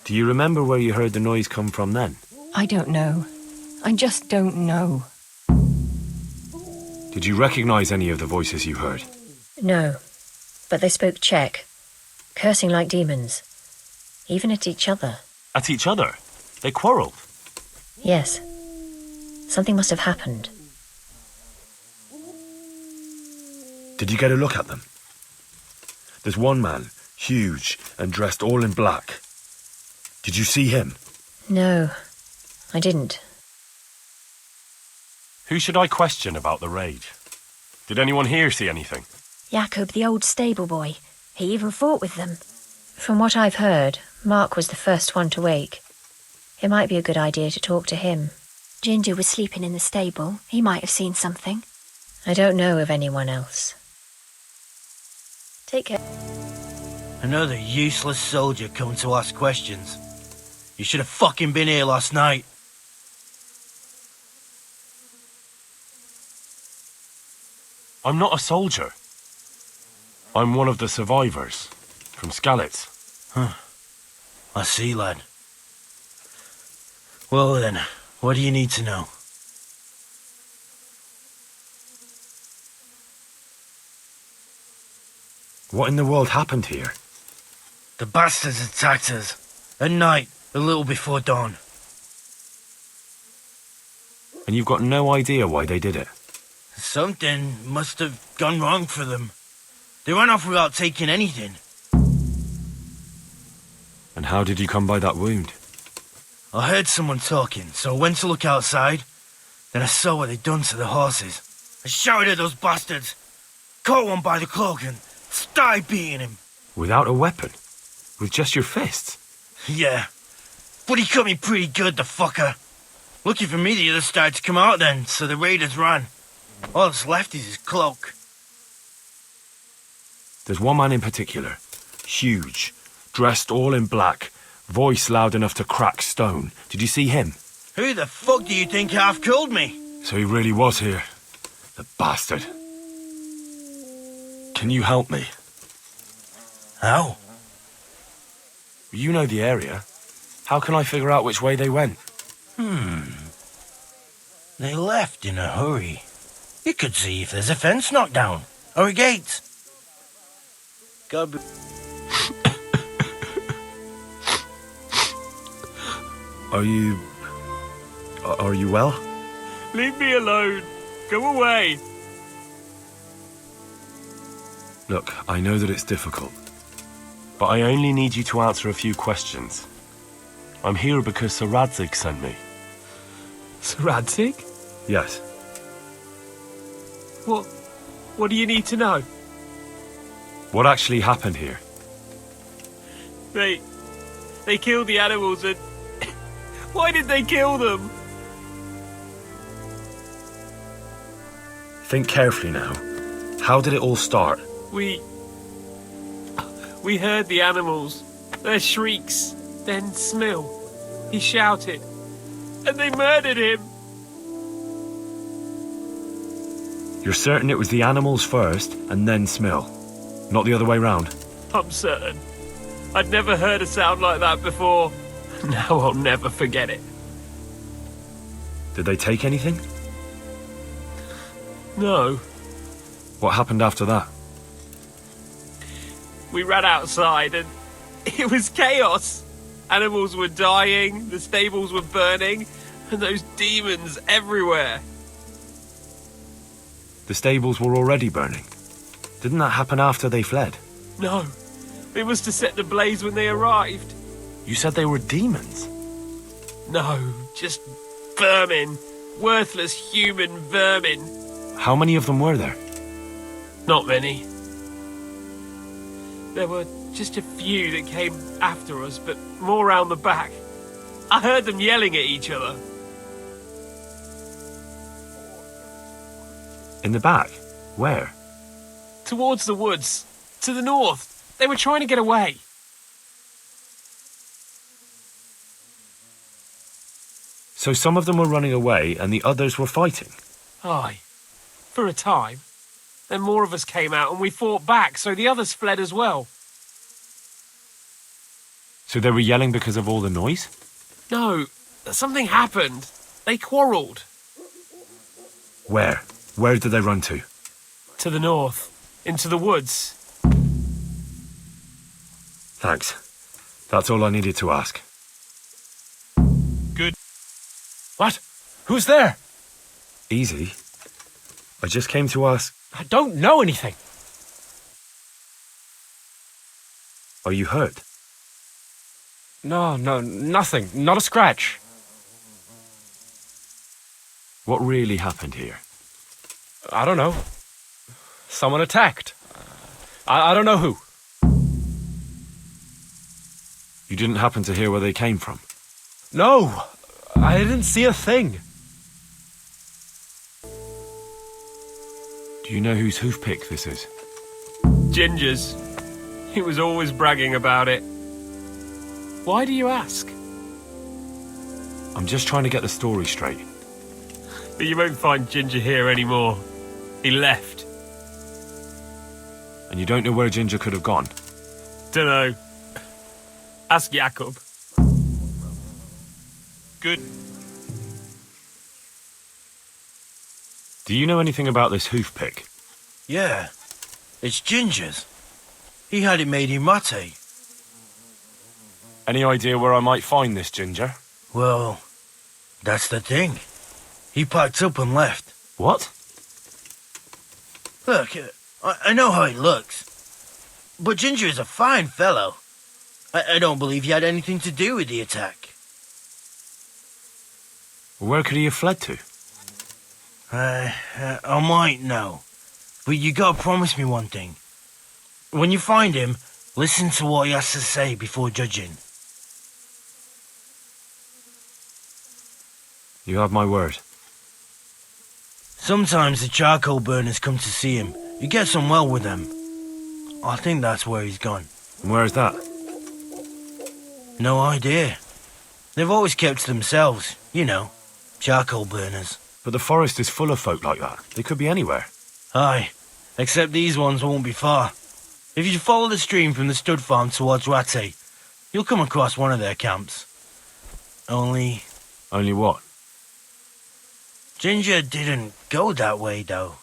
C: Do you remember where you heard the noise come from then?
T: I don't know. I just don't know.
C: Did you recognize any of the voices you heard?
T: No, but they spoke Czech, cursing like demons, even at each other.
C: At each other? They quarreled?
T: Yes. Something must have happened.
C: Did you get a look at them? There's one man, huge and dressed all in black. Did you see him?
T: No, I didn't.
C: Who should I question about the raid? Did anyone here see anything?
T: Jakub, the old stable boy. He even fought with them. From what I've heard, Mark was the first one to wake. It might be a good idea to talk to him. Ginger was sleeping in the stable. He might have seen something. I don't know of anyone else. Take care.
B: Another useless soldier come to ask questions. You should have fucking been here last night.
C: I'm not a soldier. I'm one of the survivors from Skalitz.
B: Huh. I see, lad. Well then, what do you need to know?
C: What in the world happened here?
B: The bastards attacked us. At night, a little before dawn.
C: And you've got no idea why they did it?
B: Something must have gone wrong for them. They ran off without taking anything.
C: And how did you come by that wound?
B: I heard someone talking, so I went to look outside. Then I saw what they'd done to the horses. I shouted at those bastards, caught one by the cloak and started beating him.
C: Without a weapon? With just your fists?
B: Yeah, but he cut me pretty good, the fucker. Lucky for me, the others started to come out then, so the raiders ran. All that's left is his cloak.
C: There's one man in particular. Huge. Dressed all in black. Voice loud enough to crack stone. Did you see him?
B: Who the fuck do you think half killed me?
C: So he really was here. The bastard. Can you help me?
B: How?
C: You know the area. How can I figure out which way they went?
B: They left in a hurry. You could see if there's a fence knocked down. Or a gate. God be...
C: Are you well?
S: Leave me alone. Go away.
C: Look, I know that it's difficult. But I only need you to answer a few questions. I'm here because Sir Radzig sent me.
S: Sir Radzig?
C: Yes.
S: What do you need to know?
C: What actually happened here?
S: They killed the animals and... Why did they kill them?
C: Think carefully now. How did it all start?
S: We heard the animals, their shrieks, then Smill. He shouted, and they murdered him.
C: You're certain it was the animals first, and then Smill? Not the other way round?
S: I'm certain. I'd never heard a sound like that before. Now I'll never forget it.
C: Did they take anything?
S: No.
C: What happened after that?
S: We ran outside and it was chaos. Animals were dying, the stables were burning, and those demons everywhere.
C: The stables were already burning. Didn't that happen after they fled?
S: No. They must have set the blaze when they arrived.
C: You said they were demons?
S: No, just vermin. Worthless human vermin.
C: How many of them were there?
S: Not many. There were just a few that came after us, but more round the back. I heard them yelling at each other.
C: In the back? Where?
S: Towards the woods. To the north. They were trying to get away.
C: So some of them were running away and the others were fighting?
S: Aye. For a time. Then more of us came out and we fought back, so the others fled as well.
C: So they were yelling because of all the noise?
S: No, something happened. They quarrelled.
C: Where? Where did they run to?
S: To the north. Into the woods.
C: Thanks. That's all I needed to ask.
S: Good. What? Who's there?
C: Easy. I just came to ask...
S: I don't know anything.
C: Are you hurt?
S: No, nothing. Not a scratch.
C: What really happened here?
S: I don't know. Someone attacked. I don't know who.
C: You didn't happen to hear where they came from?
S: No, I didn't see a thing.
C: Do you know whose hoofpick this is?
S: Ginger's. He was always bragging about it. Why do you ask?
C: I'm just trying to get the story straight.
S: But you won't find Ginger here anymore. He left.
C: And you don't know where Ginger could have gone?
S: Dunno. Ask Jakub. Good.
C: Do you know anything about this hoofpick?
B: Yeah. It's Ginger's. He had it made in Rattay.
C: Any idea where I might find this Ginger?
B: Well, that's the thing. He packed up and left.
C: What?
B: Look, I know how he looks. But Ginger is a fine fellow. I don't believe he had anything to do with the attack.
C: Where could he have fled to?
B: I might know. But you gotta promise me one thing. When you find him, listen to what he has to say before judging.
C: You have my word.
B: Sometimes the charcoal burners come to see him. He gets on well with them. I think that's where he's gone.
C: And where is that?
B: No idea. They've always kept to themselves, you know, charcoal burners.
C: But the forest is full of folk like that. They could be anywhere.
B: Aye, except these ones won't be far. If you follow the stream from the stud farm towards Rattay, you'll come across one of their camps. Only
C: what?
B: Ginger didn't go that way, though.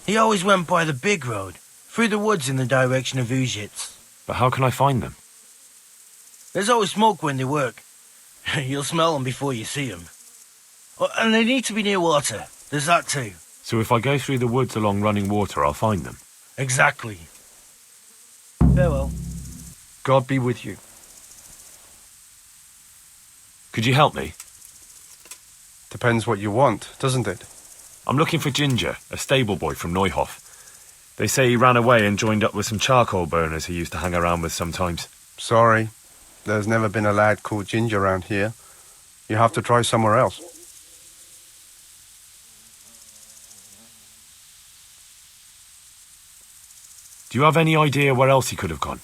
B: He always went by the big road, through the woods in the direction of Ujits.
C: But how can I find them?
B: There's always smoke when they work. You'll smell them before you see them. Oh, and they need to be near water. There's that too.
C: So if I go through the woods along running water, I'll find them?
B: Exactly. Farewell.
E: God be with you.
C: Could you help me?
E: Depends what you want, doesn't it?
C: I'm looking for Ginger, a stable boy from Neuhof. They say he ran away and joined up with some charcoal burners he used to hang around with sometimes.
E: Sorry, there's never been a lad called Ginger around here. You have to try somewhere else.
C: Do you have any idea where else he could have gone?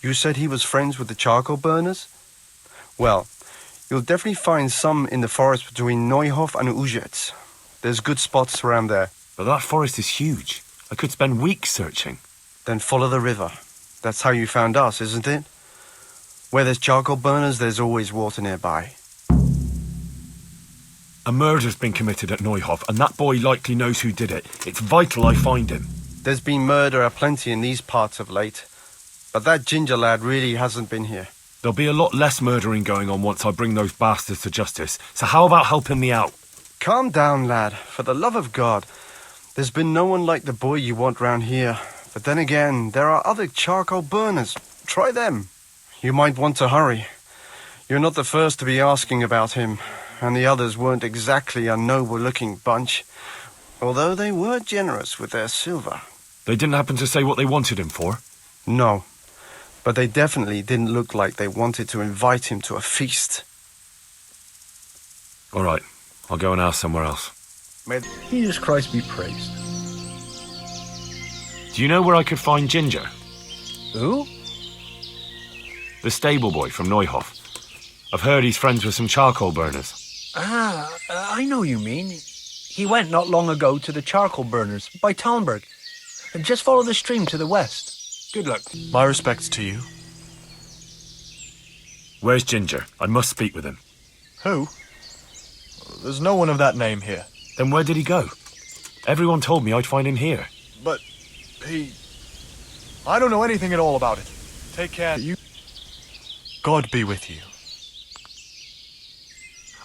E: You said he was friends with the charcoal burners? Well, you'll definitely find some in the forest between Neuhof and Ujits. There's good spots around there.
C: But that forest is huge. I could spend weeks searching.
E: Then follow the river. That's how you found us, isn't it? Where there's charcoal burners, there's always water nearby.
C: A murder's been committed at Neuhof, and that boy likely knows who did it. It's vital I find him.
E: There's been murder aplenty in these parts of late. But that Ginger lad really hasn't been here.
C: There'll be a lot less murdering going on once I bring those bastards to justice. So how about helping me out?
E: Calm down, lad. For the love of God. There's been no one like the boy you want round here. But then again, there are other charcoal burners. Try them. You might want to hurry. You're not the first to be asking about him, and the others weren't exactly a noble-looking bunch, although they were generous with their silver.
C: They didn't happen to say what they wanted him for?
E: No, but they definitely didn't look like they wanted to invite him to a feast.
C: All right, I'll go and ask somewhere else.
E: May Jesus Christ be praised.
C: Do you know where I could find Ginger?
E: Who?
C: The stable boy from Neuhof. I've heard he's friends with some charcoal burners.
U: I know you mean. He went not long ago to the charcoal burners by Talmberg. Just follow the stream to the west. Good luck.
V: My respects to you.
C: Where's Ginger? I must speak with him.
V: Who? There's no one of that name here.
C: Then where did he go? Everyone told me I'd find him here.
V: But I don't know anything at all about it. Take care. God be with you.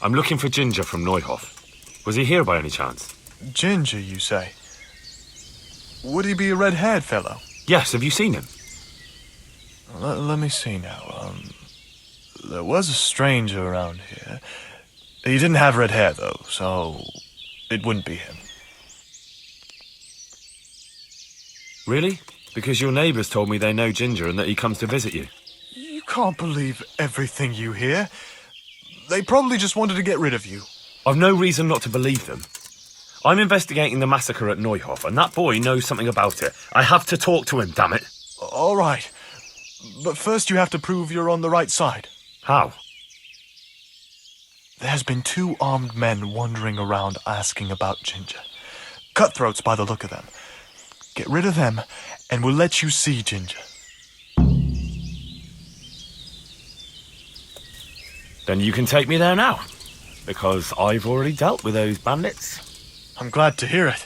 C: I'm looking for Ginger from Neuhof. Was he here by any chance?
V: Ginger, you say? Would he be a red-haired fellow?
C: Yes, have you seen him?
V: Let me see now. There was a stranger around here. He didn't have red hair, though, so it wouldn't be him.
C: Really? Because your neighbours told me they know Ginger and that he comes to visit you.
V: You can't believe everything you hear. They probably just wanted to get rid of you.
C: I've no reason not to believe them. I'm investigating the massacre at Neuhof, and that boy knows something about it. I have to talk to him, damn it.
V: All right. But first you have to prove you're on the right side.
C: How?
V: There's been 2 armed men wandering around asking about Ginger. Cutthroats by the look of them. Get rid of them, and we'll let you see Ginger.
C: Then you can take me there now, because I've already dealt with those bandits.
V: I'm glad to hear it,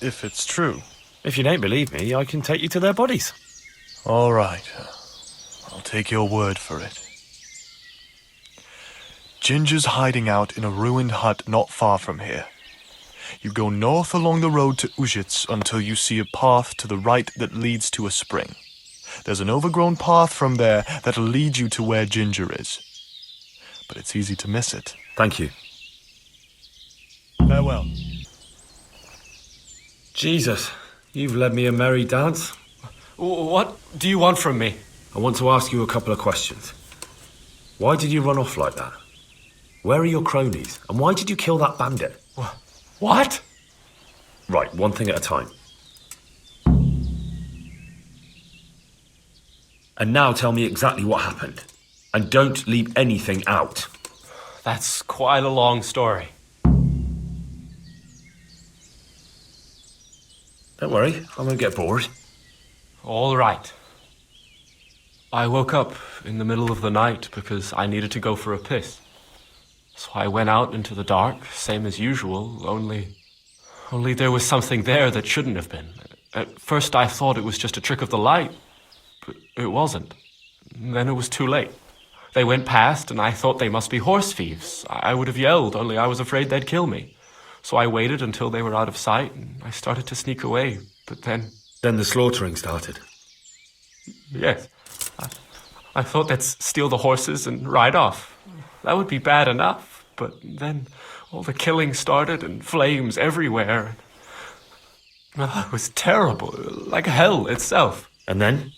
V: if it's true.
C: If you don't believe me, I can take you to their bodies.
V: All right. I'll take your word for it. Ginger's hiding out in a ruined hut not far from here. You go north along the road to Ujits until you see a path to the right that leads to a spring. There's an overgrown path from there that'll lead you to where Ginger is. But it's easy to miss it.
C: Thank you.
V: Farewell.
C: Jesus, you've led me a merry dance.
W: What do you want from me?
C: I want to ask you a couple of questions. Why did you run off like that? Where are your cronies? And why did you kill that bandit?
W: What?
C: Right, one thing at a time. And now tell me exactly what happened. And don't leave anything out.
W: That's quite a long story.
C: Don't worry, I won't get bored.
W: All right. I woke up in the middle of the night because I needed to go for a piss. So I went out into the dark, same as usual, only there was something there that shouldn't have been. At first I thought it was just a trick of the light, but it wasn't. Then it was too late. They went past and I thought they must be horse thieves. I would have yelled, only I was afraid they'd kill me. So I waited until they were out of sight and I started to sneak away, but then...
C: Then the slaughtering started?
W: Yes. I thought they'd steal the horses and ride off. That would be bad enough, but then all the killing started and flames everywhere. It was terrible, like hell itself.
C: And then?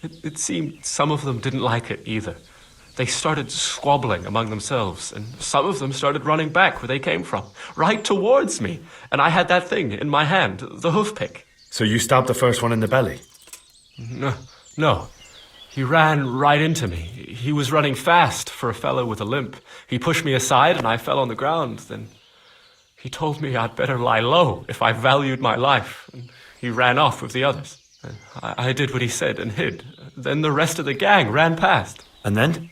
W: It seemed some of them didn't like it either. They started squabbling among themselves, and some of them started running back where they came from, right towards me. And I had that thing in my hand, the hoofpick.
C: So you stabbed the first one in the belly?
W: No. He ran right into me. He was running fast for a fellow with a limp. He pushed me aside and I fell on the ground. Then he told me I'd better lie low if I valued my life. And he ran off with the others. I did what he said and hid. Then the rest of the gang ran past.
C: And then?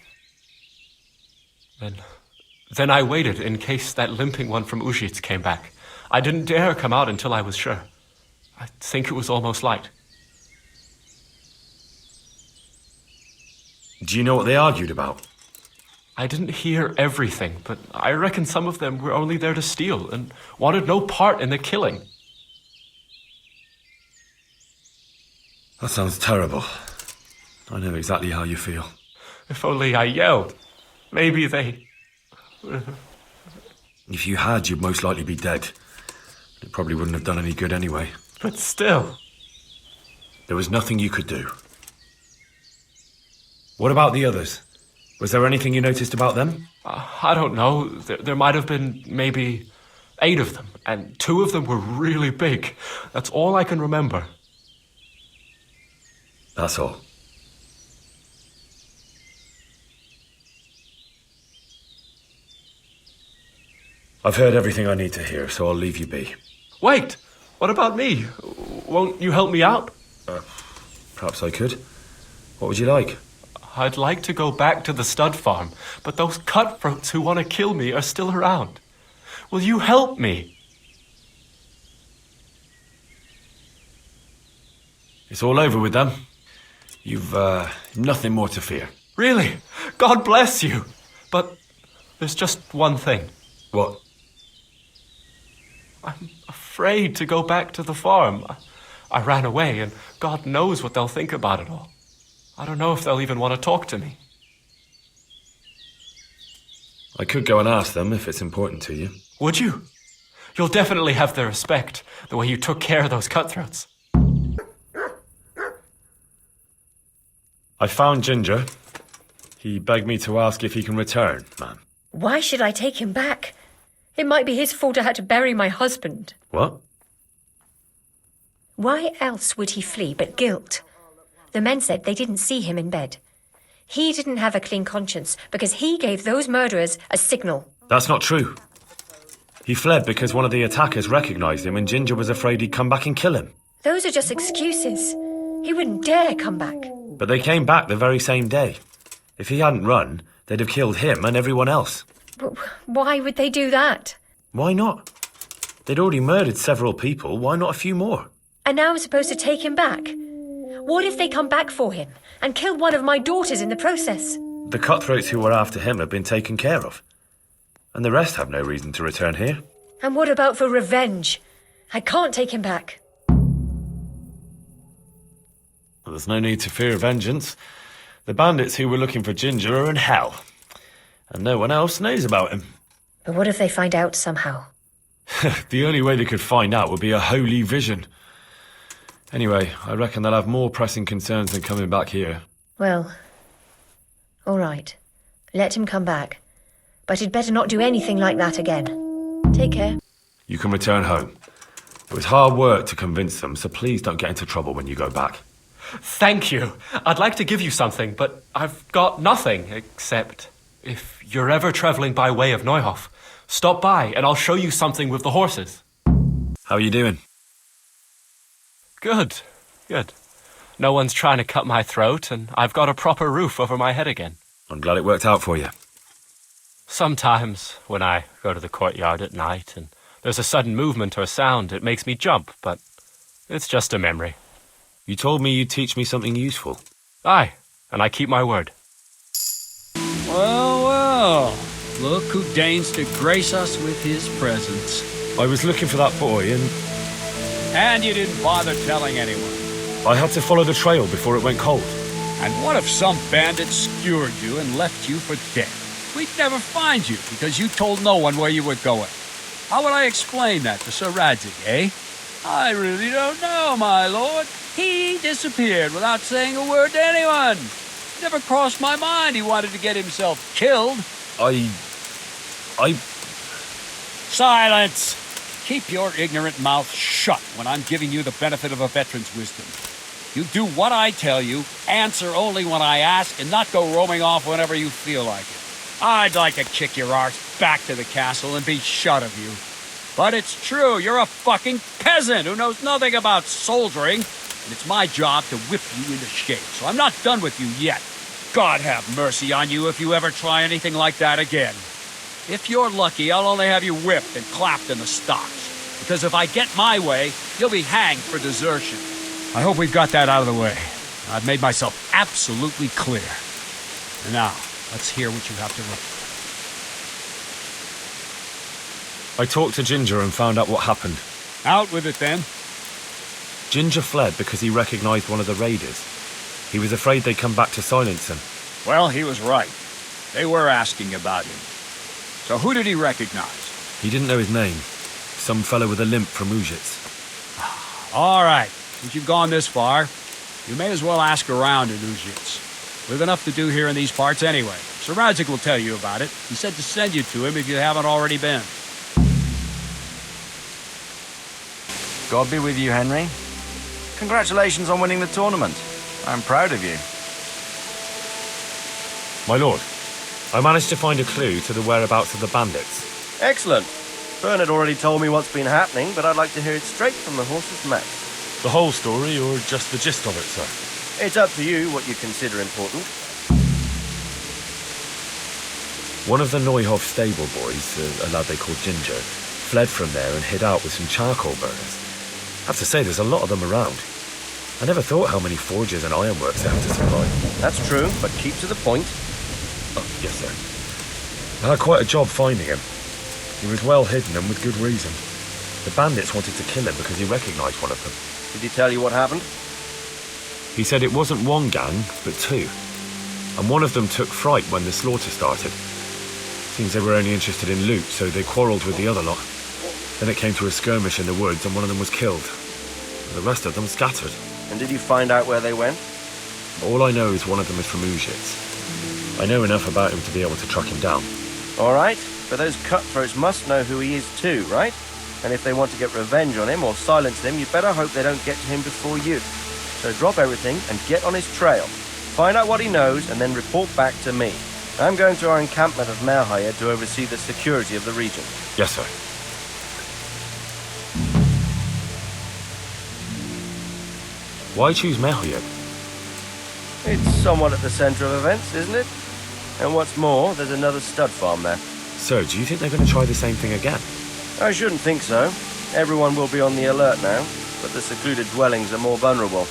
W: Then I waited in case that limping one from Ujits came back. I didn't dare come out until I was sure. I think it was almost light.
C: Do you know what they argued about?
W: I didn't hear everything, but I reckon some of them were only there to steal and wanted no part in the killing.
C: That sounds terrible. I know exactly how you feel.
W: If only I yelled. Maybe they...
C: If you had, you'd most likely be dead. It probably wouldn't have done any good anyway.
W: But still...
C: There was nothing you could do. What about the others? Was there anything you noticed about them?
W: I don't know. There might have been maybe 8 of them, and 2 of them were really big. That's all I can remember.
C: That's all. I've heard everything I need to hear, so I'll leave you be.
W: Wait! What about me? Won't you help me out?
C: Perhaps I could. What would you like?
W: I'd like to go back to the stud farm, but those cutthroats who want to kill me are still around. Will you help me?
C: It's all over with them. You've, nothing more to fear.
W: Really? God bless you! But there's just one thing.
C: What?
W: I'm afraid to go back to the farm. I ran away, and God knows what they'll think about it all. I don't know if they'll even want to talk to me.
C: I could go and ask them if it's important to you.
W: Would you? You'll definitely have their respect, the way you took care of those cutthroats.
C: I found Ginger. He begged me to ask if he can return, ma'am.
T: Why should I take him back? It might be his fault I had to bury my husband.
C: What?
T: Why else would he flee but guilt? The men said they didn't see him in bed. He didn't have a clean conscience because he gave those murderers a signal.
C: That's not true. He fled because one of the attackers recognized him and Ginger was afraid he'd come back and kill him.
T: Those are just excuses. He wouldn't dare come back.
C: But they came back the very same day. If he hadn't run, they'd have killed him and everyone else.
T: But why would they do that?
C: Why not? They'd already murdered several people. Why not a few more?
T: And now I'm supposed to take him back? What if they come back for him and kill one of my daughters in the process?
C: The cutthroats who were after him have been taken care of. And the rest have no reason to return here.
T: And what about for revenge? I can't take him back.
C: Well, there's no need to fear vengeance. The bandits who were looking for Ginger are in hell. And no one else knows about him.
T: But what if they find out somehow?
C: The only way they could find out would be a holy vision. Anyway, I reckon they'll have more pressing concerns than coming back here.
T: Well, all right. Let him come back. But he'd better not do anything like that again. Take care.
C: You can return home. It was hard work to convince them, so please don't get into trouble when you go back.
W: Thank you. I'd like to give you something, but I've got nothing, except if you're ever traveling by way of Neuhof, stop by and I'll show you something with the horses.
C: How are you doing?
W: Good. No one's trying to cut my throat, and I've got a proper roof over my head again.
C: I'm glad it worked out for you.
W: Sometimes, when I go to the courtyard at night and there's a sudden movement or sound, it makes me jump, but it's just a memory.
C: You told me you'd teach me something useful.
W: Aye, and I keep my word.
M: Well, look who deigns to grace us with his presence.
C: I was looking for that boy and...
M: And you didn't bother telling anyone.
C: I had to follow the trail before it went cold.
M: And what if some bandit skewered you and left you for dead? We'd never find you because you told no one where you were going. How would I explain that to Sir Radzig, eh? I really don't know, my lord. He disappeared without saying a word to anyone. Never crossed my mind he wanted to get himself killed. Silence! Keep your ignorant mouth shut when I'm giving you the benefit of a veteran's wisdom. You do what I tell you, answer only when I ask, and not go roaming off whenever you feel like it. I'd like to kick your arse back to the castle and be shut of you. But it's true, you're a fucking peasant who knows nothing about soldiering, and it's my job to whip you into shape, so I'm not done with you yet. God have mercy on you if you ever try anything like that again. If you're lucky, I'll only have you whipped and clapped in the stocks, because if I get my way, you'll be hanged for desertion. I hope we've got that out of the way. I've made myself absolutely clear. And now, let's hear what you have to report.
C: I talked to Ginger and found out what happened.
M: Out with it, then.
C: Ginger fled because he recognized one of the raiders. He was afraid they'd come back to silence him.
M: Well, he was right. They were asking about him. So who did he recognize?
C: He didn't know his name. Some fellow with a limp from Ujits.
M: All right. Since you've gone this far, you may as well ask around in Ujits. We've enough to do here in these parts anyway. Sir Radzig will tell you about it. He said to send you to him if you haven't already been.
K: God be with you, Henry. Congratulations on winning the tournament. I'm proud of you.
C: My lord, I managed to find a clue to the whereabouts of the bandits.
D: Excellent. Bernard already told me what's been happening, but I'd like to hear it straight from the horse's mouth.
C: The whole story, or just the gist of it, sir?
D: It's up to you what you consider important.
C: One of the Neuhof stable boys, a lad they called Ginger, fled from there and hid out with some charcoal-burbers. I have to say, there's a lot of them around. I never thought how many forges and ironworks they have to supply.
D: That's true, but keep to the point.
C: Oh, yes, sir. I had quite a job finding him. He was well hidden and with good reason. The bandits wanted to kill him because he recognized one of them.
D: Did he tell you what happened?
C: He said it wasn't one gang, but two. And one of them took fright when the slaughter started. Seems they were only interested in loot, so they quarreled with the other lot. Then it came to a skirmish in the woods and one of them was killed. The rest of them scattered.
D: And did you find out where they went?
C: All I know is one of them is from Ujits. I know enough about him to be able to track him down.
D: All right, but those cutthroats must know who he is too, right? And if they want to get revenge on him or silence him, you better hope they don't get to him before you. So drop everything and get on his trail. Find out what he knows and then report back to me. I'm going to our encampment of Hare to oversee the security of the region.
C: Yes, sir. Why choose Hare?
D: It's somewhat at the centre of events, isn't it? And what's more, there's another stud farm there.
C: Sir, do you think they're going to try the same thing again?
D: I shouldn't think so. Everyone will be on the alert now, but the secluded dwellings are more vulnerable.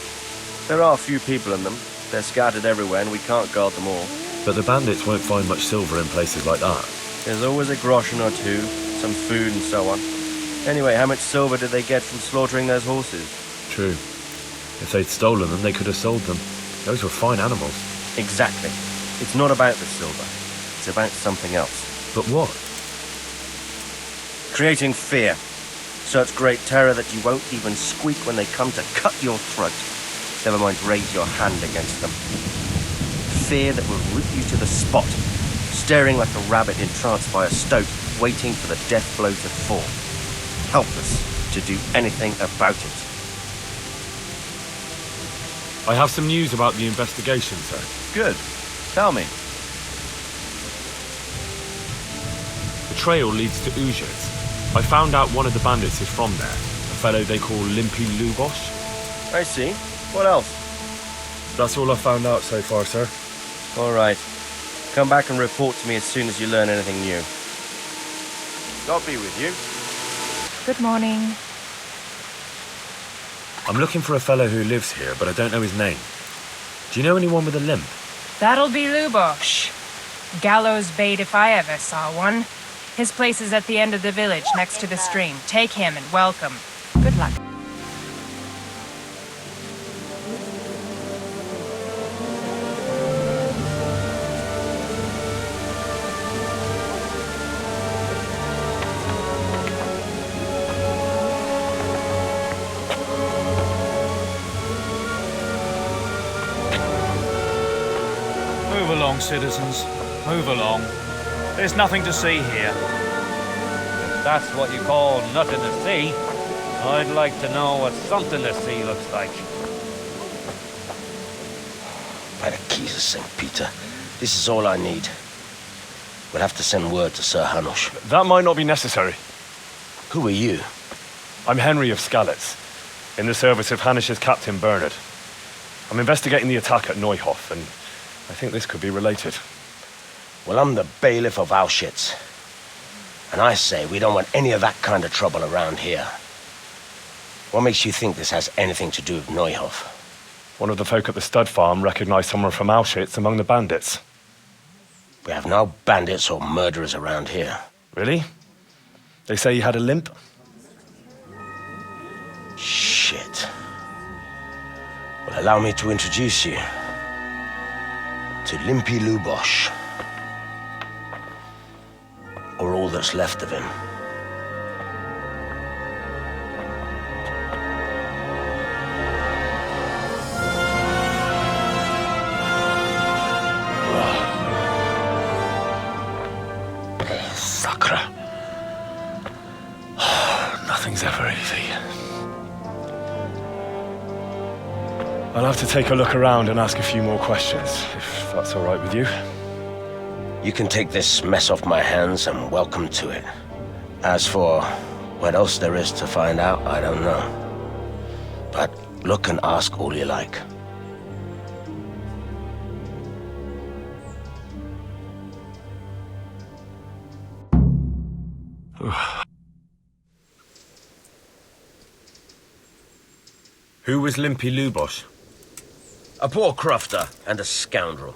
D: There are few people in them. They're scattered everywhere and we can't guard them all.
C: But the bandits won't find much silver in places like that.
D: There's always a groschen or two, some food and so on. Anyway, how much silver did they get from slaughtering those horses?
C: True. If they'd stolen them, they could have sold them. Those were fine animals.
D: Exactly. It's not about the silver. It's about something else.
C: But what?
D: Creating fear. Such great terror that you won't even squeak when they come to cut your throat. Never mind raise your hand against them. Fear that will root you to the spot, staring like a rabbit entranced by a stoat, waiting for the death blow to fall. Helpless to do anything about it.
C: I have some news about the investigation, sir.
D: Good. Tell me.
C: The trail leads to Ujits. I found out one of the bandits is from there, a fellow they call Limpy Lubosh.
D: I see. What else?
C: That's all I found out so far, sir.
D: All right. Come back and report to me as soon as you learn anything new. God be with you.
F: Good morning.
C: I'm looking for a fellow who lives here, but I don't know his name. Do you know anyone with a limp?
F: That'll be Lubosh. Gallows bait if I ever saw one. His place is at the end of the village, next to the stream. Take him and welcome. Good luck.
N: Move along, citizens. Move along. There's nothing to see here. If that's what you call nothing to see, I'd like to know what something to see looks like.
G: By the keys of St. Peter, this is all I need. We'll have to send word to Sir Hanush.
C: That might not be necessary.
G: Who are you?
C: I'm Henry of Skalitz, in the service of Hanush's Captain Bernard. I'm investigating the attack at Neuhof, and I think this could be related.
G: Well, I'm the Bailiff of Auschwitz. And I say we don't want any of that kind of trouble around here. What makes you think this has anything to do with Neuhof?
C: One of the folk at the stud farm recognized someone from Auschwitz among the bandits.
G: We have no bandits or murderers around here.
C: Really? They say he had a limp?
G: Shit. Well, allow me to introduce you to Limpy Lubosh. Or all that's left of him.
C: Sacre. Nothing's ever easy. I'll have to take a look around and ask a few more questions, if that's all right with you.
G: You can take this mess off my hands and welcome to it. As for what else there is to find out, I don't know. But look and ask all you like.
C: Who was Limpy Lubosh?
G: A poor crofter and a scoundrel.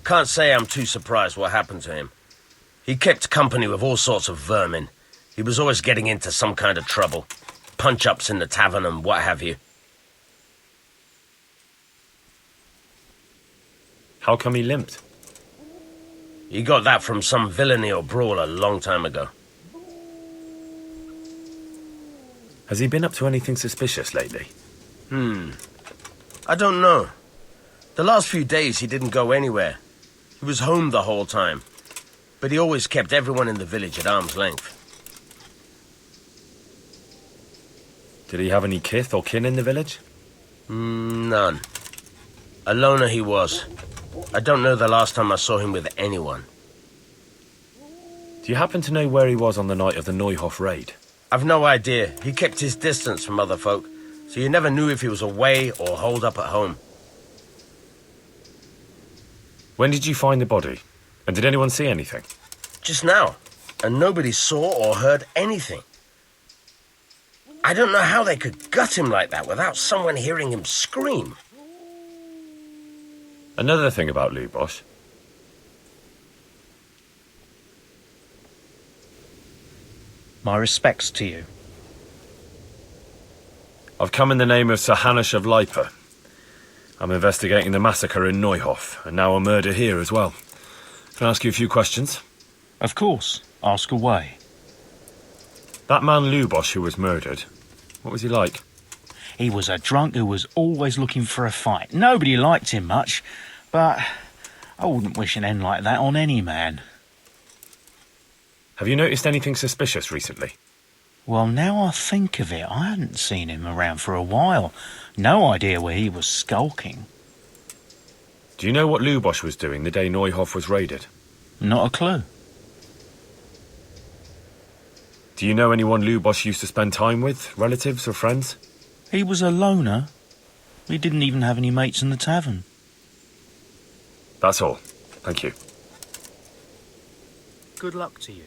G: Can't say I'm too surprised what happened to him. He kept company with all sorts of vermin. He was always getting into some kind of trouble. Punch-ups in the tavern and what have you.
C: How come he limped?
G: He got that from some villainy or brawl a long time ago.
C: Has he been up to anything suspicious lately?
G: I don't know. The last few days he didn't go anywhere. He was home the whole time. But he always kept everyone in the village at arm's length.
C: Did he have any kith or kin in the village?
G: None. A loner he was. I don't know the last time I saw him with anyone.
C: Do you happen to know where he was on the night of the Neuhof raid?
G: I've no idea. He kept his distance from other folk, so you never knew if he was away or holed up at home.
C: When did you find the body? And did anyone see anything?
G: Just now. And nobody saw or heard anything. I don't know how they could gut him like that without someone hearing him scream.
C: Another thing about Lubosh.
N: My respects to you.
C: I've come in the name of Sir Hanush of Lipa. I'm investigating the massacre in Neuhof, and now a murder here as well. Can I ask you a few questions?
N: Of course. Ask away.
C: That man Lubosh who was murdered, what was he like?
N: He was a drunk who was always looking for a fight. Nobody liked him much, but I wouldn't wish an end like that on any man.
C: Have you noticed anything suspicious recently?
O: Well, now I think of it, I hadn't seen him around for a while. No idea where he was skulking.
C: Do you know what Lubosh was doing the day Neuhof was raided?
O: Not a clue.
C: Do you know anyone Lubosh used to spend time with? Relatives or friends?
O: He was a loner. He didn't even have any mates in the tavern.
C: That's all. Thank you.
O: Good luck to you.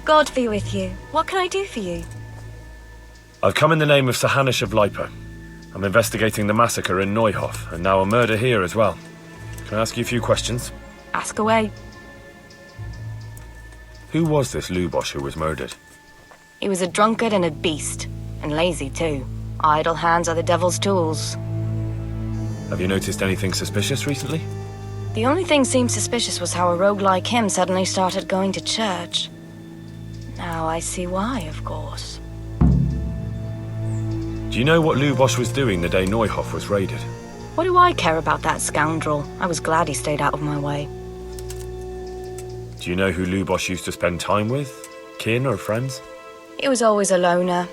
P: God be with you. What can I do for you?
C: I've come in the name of Sir Hanush of Lipa. I'm investigating the massacre in Neuhof, and now a murder here as well. Can I ask you a few questions?
P: Ask away.
C: Who was this Lubosh who was murdered?
P: He was a drunkard and a beast, and lazy too. Idle hands are the devil's tools.
C: Have you noticed anything suspicious recently?
P: The only thing seemed suspicious was how a rogue like him suddenly started going to church. Now I see why, of course.
C: Do you know what Lubosh was doing the day Neuhof was raided?
P: What do I care about that scoundrel? I was glad he stayed out of my way.
C: Do you know who Lubosh used to spend time with? Kin or friends?
P: He was always a loner.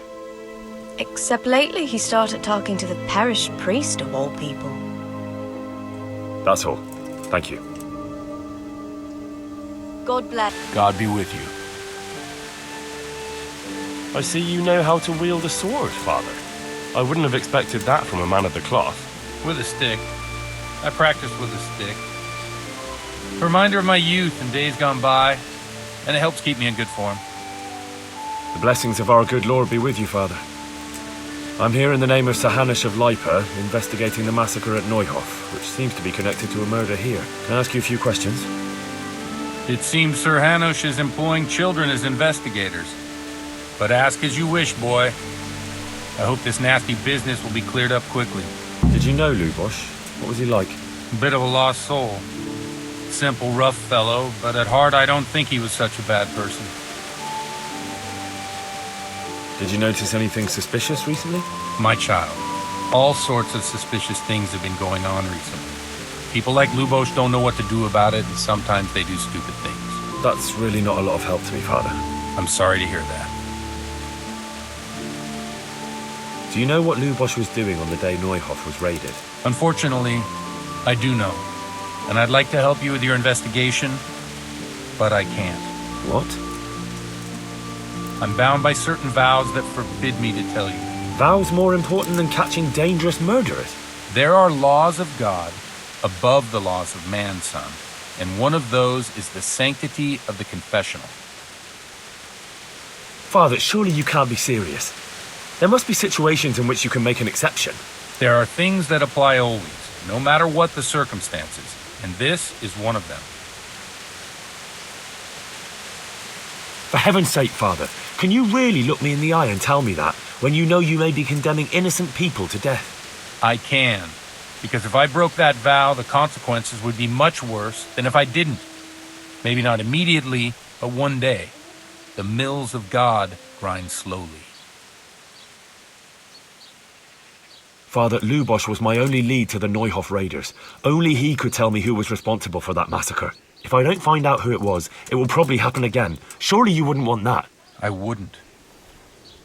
P: Except lately he started talking to the parish priest of all people.
C: That's all. Thank you.
P: God bless.
L: God be with you.
A: I see you know how to wield a sword, Father. I wouldn't have expected that from a man of the cloth.
Q: With a stick. I practice with a stick. A reminder of my youth and days gone by, and it helps keep me in good form.
C: The blessings of our good Lord be with you, Father. I'm here in the name of Sir Hanush of Lipa, investigating the massacre at Neuhof, which seems to be connected to a murder here. Can I ask you a few questions?
Q: It seems Sir Hanush is employing children as investigators. But ask as you wish, boy. I hope this nasty business will be cleared up quickly.
C: Did you know Lubosh? What was he like?
Q: A bit of a lost soul. Simple, rough fellow, but at heart I don't think he was such a bad person.
C: Did you notice anything suspicious recently?
Q: My child, all sorts of suspicious things have been going on recently. People like Lubosh don't know what to do about it, and sometimes they do stupid things.
C: That's really not a lot of help to me, Father.
Q: I'm sorry to hear that.
C: Do you know what Lubosh was doing on the day Neuhof was raided?
Q: Unfortunately, I do know. And I'd like to help you with your investigation, but I can't.
C: What?
Q: I'm bound by certain vows that forbid me to tell you.
C: Vows more important than catching dangerous murderers?
Q: There are laws of God above the laws of man, son. And one of those is the sanctity of the confessional.
C: Father, surely you can't be serious. There must be situations in which you can make an exception.
Q: There are things that apply always, no matter what the circumstances, and this is one of them.
C: For heaven's sake, Father, can you really look me in the eye and tell me that, when you know you may be condemning innocent people to death?
Q: I can, because if I broke that vow, the consequences would be much worse than if I didn't. Maybe not immediately, but one day. The mills of God grind slowly.
C: Father, Lubosh was my only lead to the Neuhof raiders. Only he could tell me who was responsible for that massacre. If I don't find out who it was, it will probably happen again. Surely you wouldn't want that.
Q: I wouldn't.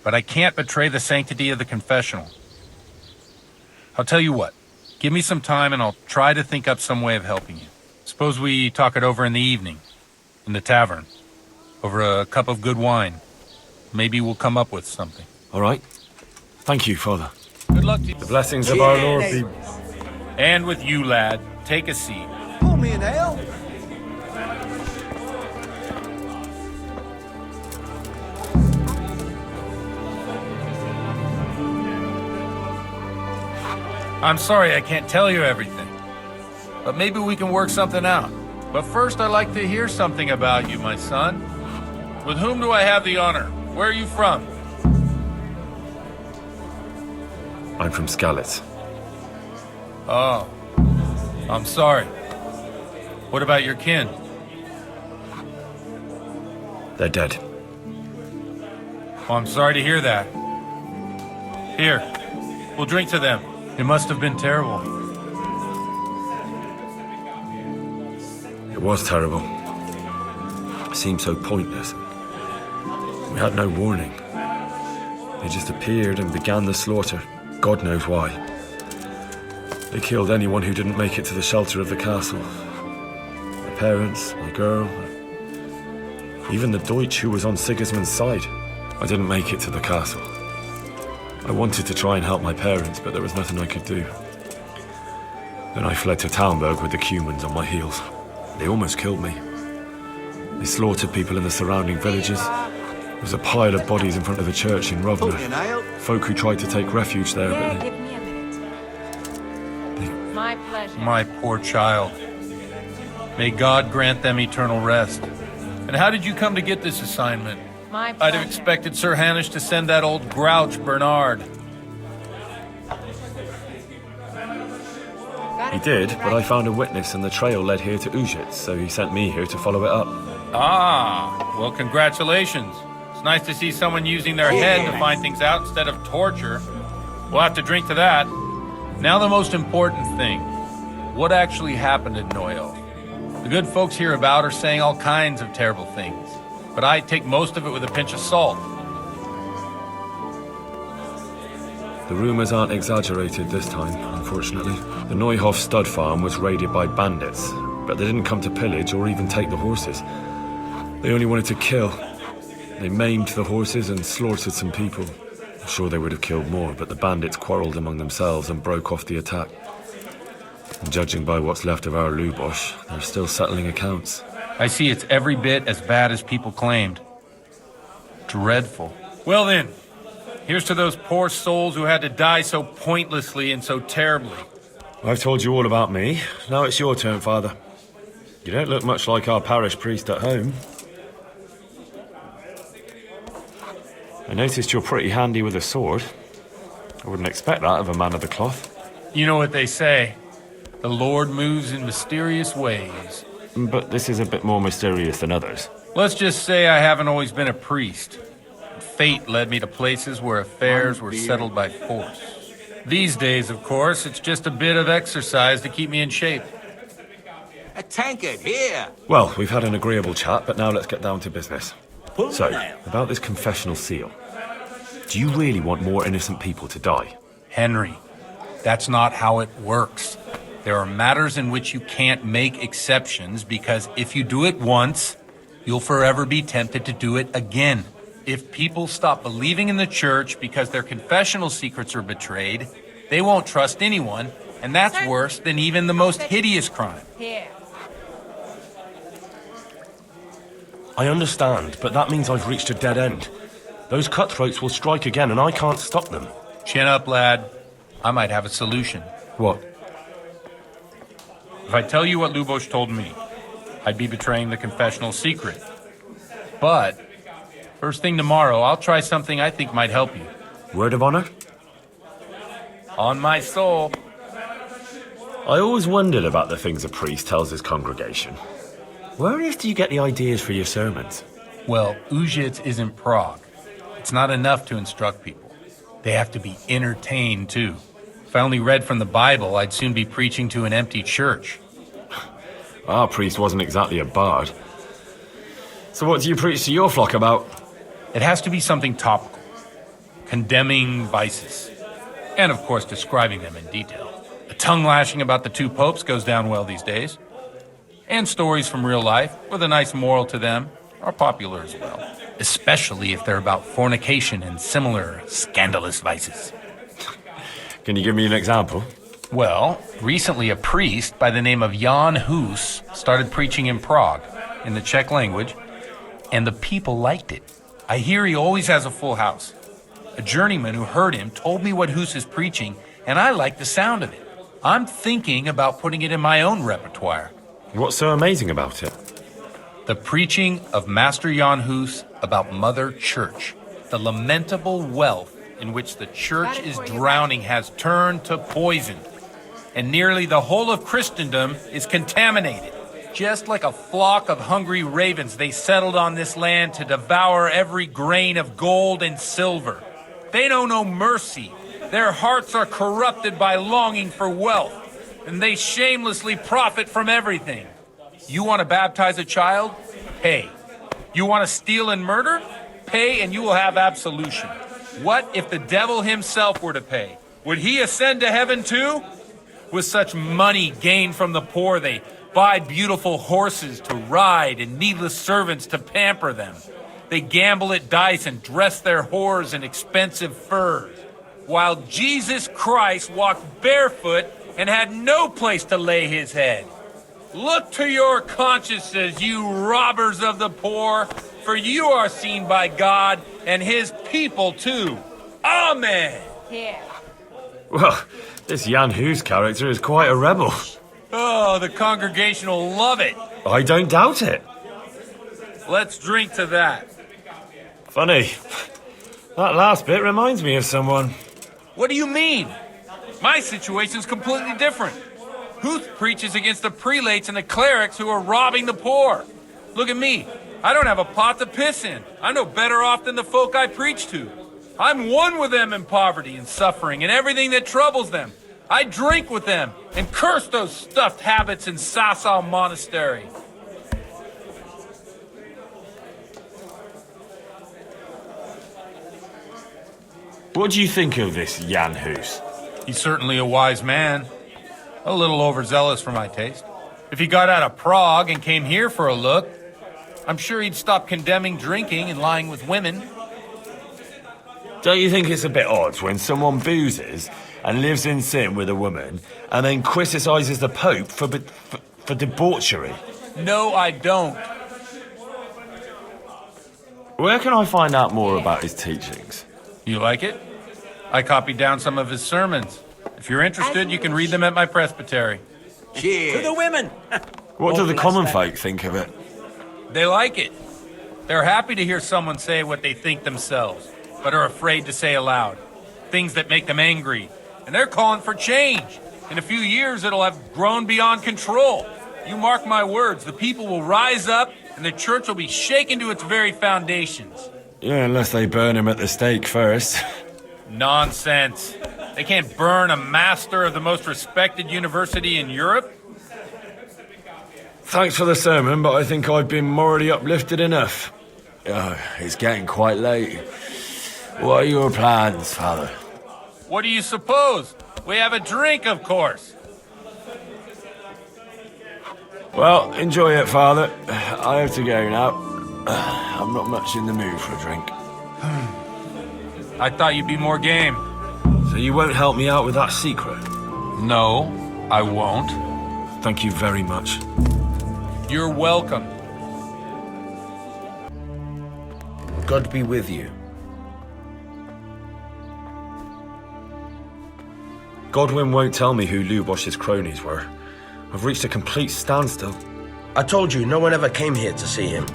Q: But I can't betray the sanctity of the confessional. I'll tell you what. Give me some time and I'll try to think up some way of helping you. Suppose we talk it over in the evening, in the tavern, over a cup of good wine. Maybe we'll come up with something.
C: All right. Thank you, Father.
Q: Good luck to you.
C: The blessings of our Lord be...
Q: And with you, lad. Take a seat.
E: Pour me an ale.
Q: I'm sorry I can't tell you everything. But maybe we can work something out. But first I'd like to hear something about you, my son. With whom do I have the honor? Where are you from?
C: I'm from Skalitz.
Q: Oh, I'm sorry. What about your kin?
C: They're dead.
Q: Oh, I'm sorry to hear that. Here, we'll drink to them. It must have been terrible.
C: It was terrible. It seemed so pointless. We had no warning. They just appeared and began the slaughter. God knows why. They killed anyone who didn't make it to the shelter of the castle. My parents, my girl, even the Deutsch who was on Sigismund's side. I didn't make it to the castle. I wanted to try and help my parents, but there was nothing I could do. Then I fled to Talmberg with the Cumans on my heels. They almost killed me. They slaughtered people in the surrounding villages. There was a pile of bodies in front of the church in Rovna. Folk who tried to take refuge there, but
F: Give me a minute. My pleasure.
Q: My poor child. May God grant them eternal rest. And how did you come to get this assignment?
F: My
Q: I'd
F: pleasure.
Q: have expected Sir Hanush to send that old grouch Bernard.
C: he did, but I found a witness and the trail led here to Ujits, so he sent me here to follow it up.
Q: Ah, well, congratulations. It's nice to see someone using their head to find things out instead of torture. We'll have to drink to that. Now the most important thing. What actually happened in Neuhof? The good folks hereabout are saying all kinds of terrible things, but I take most of it with a pinch of salt.
C: The rumors aren't exaggerated this time, unfortunately. The Neuhof stud farm was raided by bandits, but they didn't come to pillage or even take the horses. They only wanted to kill. They maimed the horses and slaughtered some people. I'm sure they would have killed more, but the bandits quarreled among themselves and broke off the attack. And judging by what's left of our Lubosh, they're still settling accounts.
Q: I see it's every bit as bad as people claimed. Dreadful. Well then, here's to those poor souls who had to die so pointlessly and so terribly.
C: I've told you all about me. Now it's your turn, Father. You don't look much like our parish priest at home. I noticed you're pretty handy with a sword. I wouldn't expect that of a man of the cloth.
Q: You know what they say. The Lord moves in mysterious ways.
C: But this is a bit more mysterious than others.
Q: Let's just say I haven't always been a priest. Fate led me to places where affairs were settled by force. These days, of course, it's just a bit of exercise to keep me in shape.
N: A tankard here.
C: Well, we've had an agreeable chat, but now let's get down to business. So, about this confessional seal. Do you really want more innocent people to die?
Q: Henry, that's not how it works. There are matters in which you can't make exceptions because if you do it once, you'll forever be tempted to do it again. If people stop believing in the church because their confessional secrets are betrayed, they won't trust anyone, and that's worse than even the most hideous crime.
F: Here.
A: I understand, but that means I've reached a dead end. Those cutthroats will strike again, and I can't stop them.
Q: Chin up, lad. I might have a solution.
C: What?
Q: If I tell you what Lubosh told me, I'd be betraying the confessional secret. But first thing tomorrow, I'll try something I think might help you.
C: Word of honor?
Q: On my soul.
C: I always wondered about the things a priest tells his congregation. Where on earth do you get the ideas for your sermons?
Q: Well, Ujits isn't Prague. It's not enough to instruct people. They have to be entertained, too. If I only read from the Bible, I'd soon be preaching to an empty church.
C: Our priest wasn't exactly a bard. So what do you preach to your flock about?
Q: It has to be something topical. Condemning vices. And, of course, describing them in detail. A tongue lashing about the two popes goes down well these days. And stories from real life, with a nice moral to them, are popular as well. Especially if they're about fornication and similar scandalous vices.
C: Can you give me an example?
Q: Well, recently a priest by the name of Jan Hus started preaching in Prague, in the Czech language, and the people liked it. I hear he always has a full house. A journeyman who heard him told me what Hus is preaching, and I like the sound of it. I'm thinking about putting it in my own repertoire.
C: What's so amazing about it?
Q: The preaching of Master Jan Hus about Mother Church. The lamentable wealth in which the church is drowning has turned to poison. And nearly the whole of Christendom is contaminated. Just like a flock of hungry ravens, they settled on this land to devour every grain of gold and silver. They know no mercy. Their hearts are corrupted by longing for wealth, and they shamelessly profit from everything. You want to baptize a child? Pay. You want to steal and murder? Pay and you will have absolution. What if the devil himself were to pay? Would he ascend to heaven too? With such money gained from the poor, they buy beautiful horses to ride and needless servants to pamper them. They gamble at dice and dress their whores in expensive furs. While Jesus Christ walked barefoot and had no place to lay his head. Look to your consciences, you robbers of the poor, for you are seen by God and his people too. Amen.
F: Here.
C: Well, this Jan Hus character is quite a rebel.
Q: Oh, the congregation will love it.
C: I don't doubt it.
Q: Let's drink to that.
C: Funny. That last bit reminds me of someone.
Q: What do you mean? My situation's completely different. Huth preaches against the prelates and the clerics who are robbing the poor. Look at me. I don't have a pot to piss in. I'm no better off than the folk I preach to. I'm one with them in poverty and suffering and everything that troubles them. I drink with them and curse those stuffed habits in Sasau Monastery.
C: What do you think of this Jan Hus?
Q: He's certainly a wise man. A little overzealous for my taste. If he got out of Prague and came here for a look, I'm sure he'd stop condemning drinking and lying with women.
C: Don't you think it's a bit odd when someone boozes and lives in sin with a woman and then criticises the Pope for debauchery?
Q: No, I don't.
C: Where can I find out more about his teachings?
Q: You like it? I copied down some of his sermons. If you're interested, you can read them at my presbytery.
N: Cheers. To the women!
C: What do the common folk think of it?
Q: They like it. They're happy to hear someone say what they think themselves, but are afraid to say aloud. Things that make them angry. And they're calling for change. In a few years, it'll have grown beyond control. You mark my words, the people will rise up, and the church will be shaken to its very foundations.
C: Yeah, unless they burn him at the stake first.
Q: Nonsense. They can't burn a master of the most respected university in Europe.
C: Thanks for the sermon, but I think I've been morally uplifted enough. Oh, it's getting quite late. What are your plans, Father?
Q: What do you suppose? We have a drink, of course.
C: Well, enjoy it, Father. I have to go now. I'm not much in the mood for a drink.
Q: I thought you'd be more game.
C: So you won't help me out with that secret?
Q: No, I won't.
C: Thank you very much.
Q: You're welcome.
G: God be with you.
C: Godwin won't tell me who Lubosh's cronies were. I've reached a complete standstill.
G: I told you, no one ever came here to see him.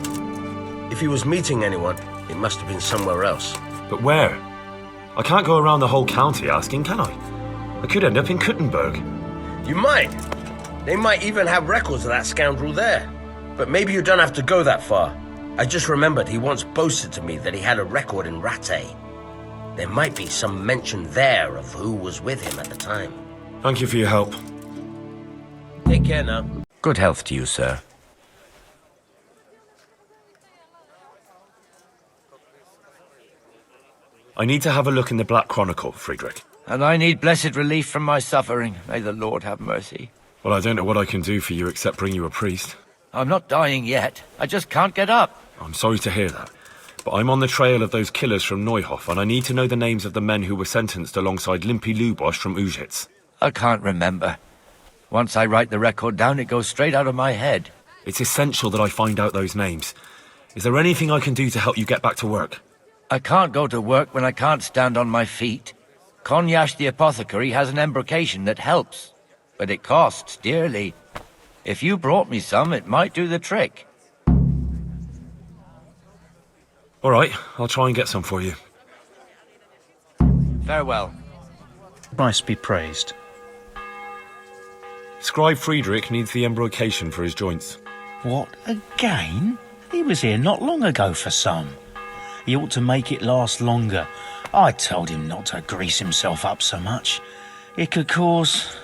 G: If he was meeting anyone, it must have been somewhere else.
C: But where? I can't go around the whole county asking, can I? I could end up in Kuttenberg.
G: You might. They might even have records of that scoundrel there. But maybe you don't have to go that far. I just remembered he once boasted to me that he had a record in Rattay. There might be some mention there of who was with him at the time.
C: Thank you for your help.
G: Take care now. Good health to you, sir.
C: I need to have a look in the Black Chronicle, Friedrich.
N: And I need blessed relief from my suffering. May the Lord have mercy.
C: Well, I don't know what I can do for you except bring you a priest.
N: I'm not dying yet. I just can't get up.
C: I'm sorry to hear that. But I'm on the trail of those killers from Neuhof, and I need to know the names of the men who were sentenced alongside Limpy Lubosh from Ujits.
N: I can't remember. Once I write the record down, it goes straight out of my head.
C: It's essential that I find out those names. Is there anything I can do to help you get back to work?
N: I can't go to work when I can't stand on my feet. Konyash the apothecary has an embrocation that helps, but it costs dearly. If you brought me some, it might do the trick.
C: All right, I'll try and get some for you.
N: Farewell.
O: Christ be praised.
C: Scribe Friedrich needs the embrocation for his joints.
O: What, again? He was here not long ago for some. He ought to make it last longer. I told him not to grease himself up so much. It could cause...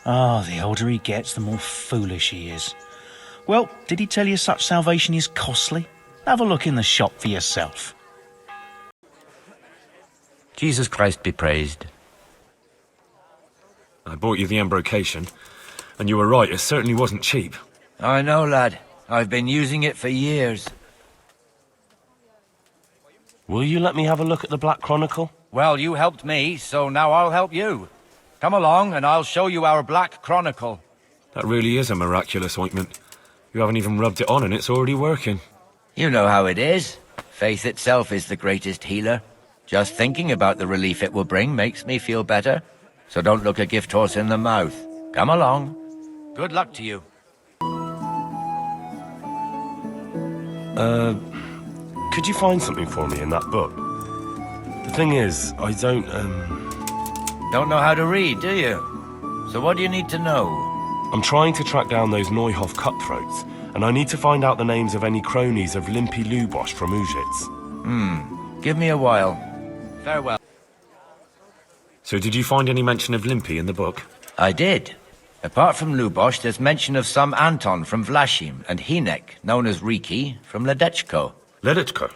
O: the older he gets, the more foolish he is. Well, did he tell you such salvation is costly? Have a look in the shop for yourself.
N: Jesus Christ be praised.
C: I bought you the embrocation, and you were right, it certainly wasn't cheap.
N: I know, lad. I've been using it for years.
A: Will you let me have a look at the Black Chronicle?
N: Well, you helped me, so now I'll help you. Come along, and I'll show you our Black Chronicle.
C: That really is a miraculous ointment. You haven't even rubbed it on and it's already working.
N: You know how it is. Faith itself is the greatest healer. Just thinking about the relief it will bring makes me feel better. So don't look a gift horse in the mouth. Come along. Good luck to you.
A: Could you find something for me in that book? The thing is, I don't
N: know how to read, do you? So what do you need to know?
A: I'm trying to track down those Neuhof cutthroats, and I need to find out the names of any cronies of Limpy Lubosh from Ujits.
N: Give me a while. Farewell.
C: So did you find any mention of Limpy in the book?
N: I did. Apart from Lubosh, there's mention of some Anton from Vlashim and Hinek, known as Riki, from Ledechko.
C: Ledechko?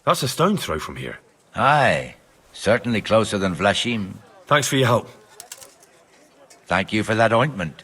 C: That's a stone's throw from here.
N: Aye. Certainly closer than Vlashim.
C: Thanks for your help.
N: Thank you for that ointment.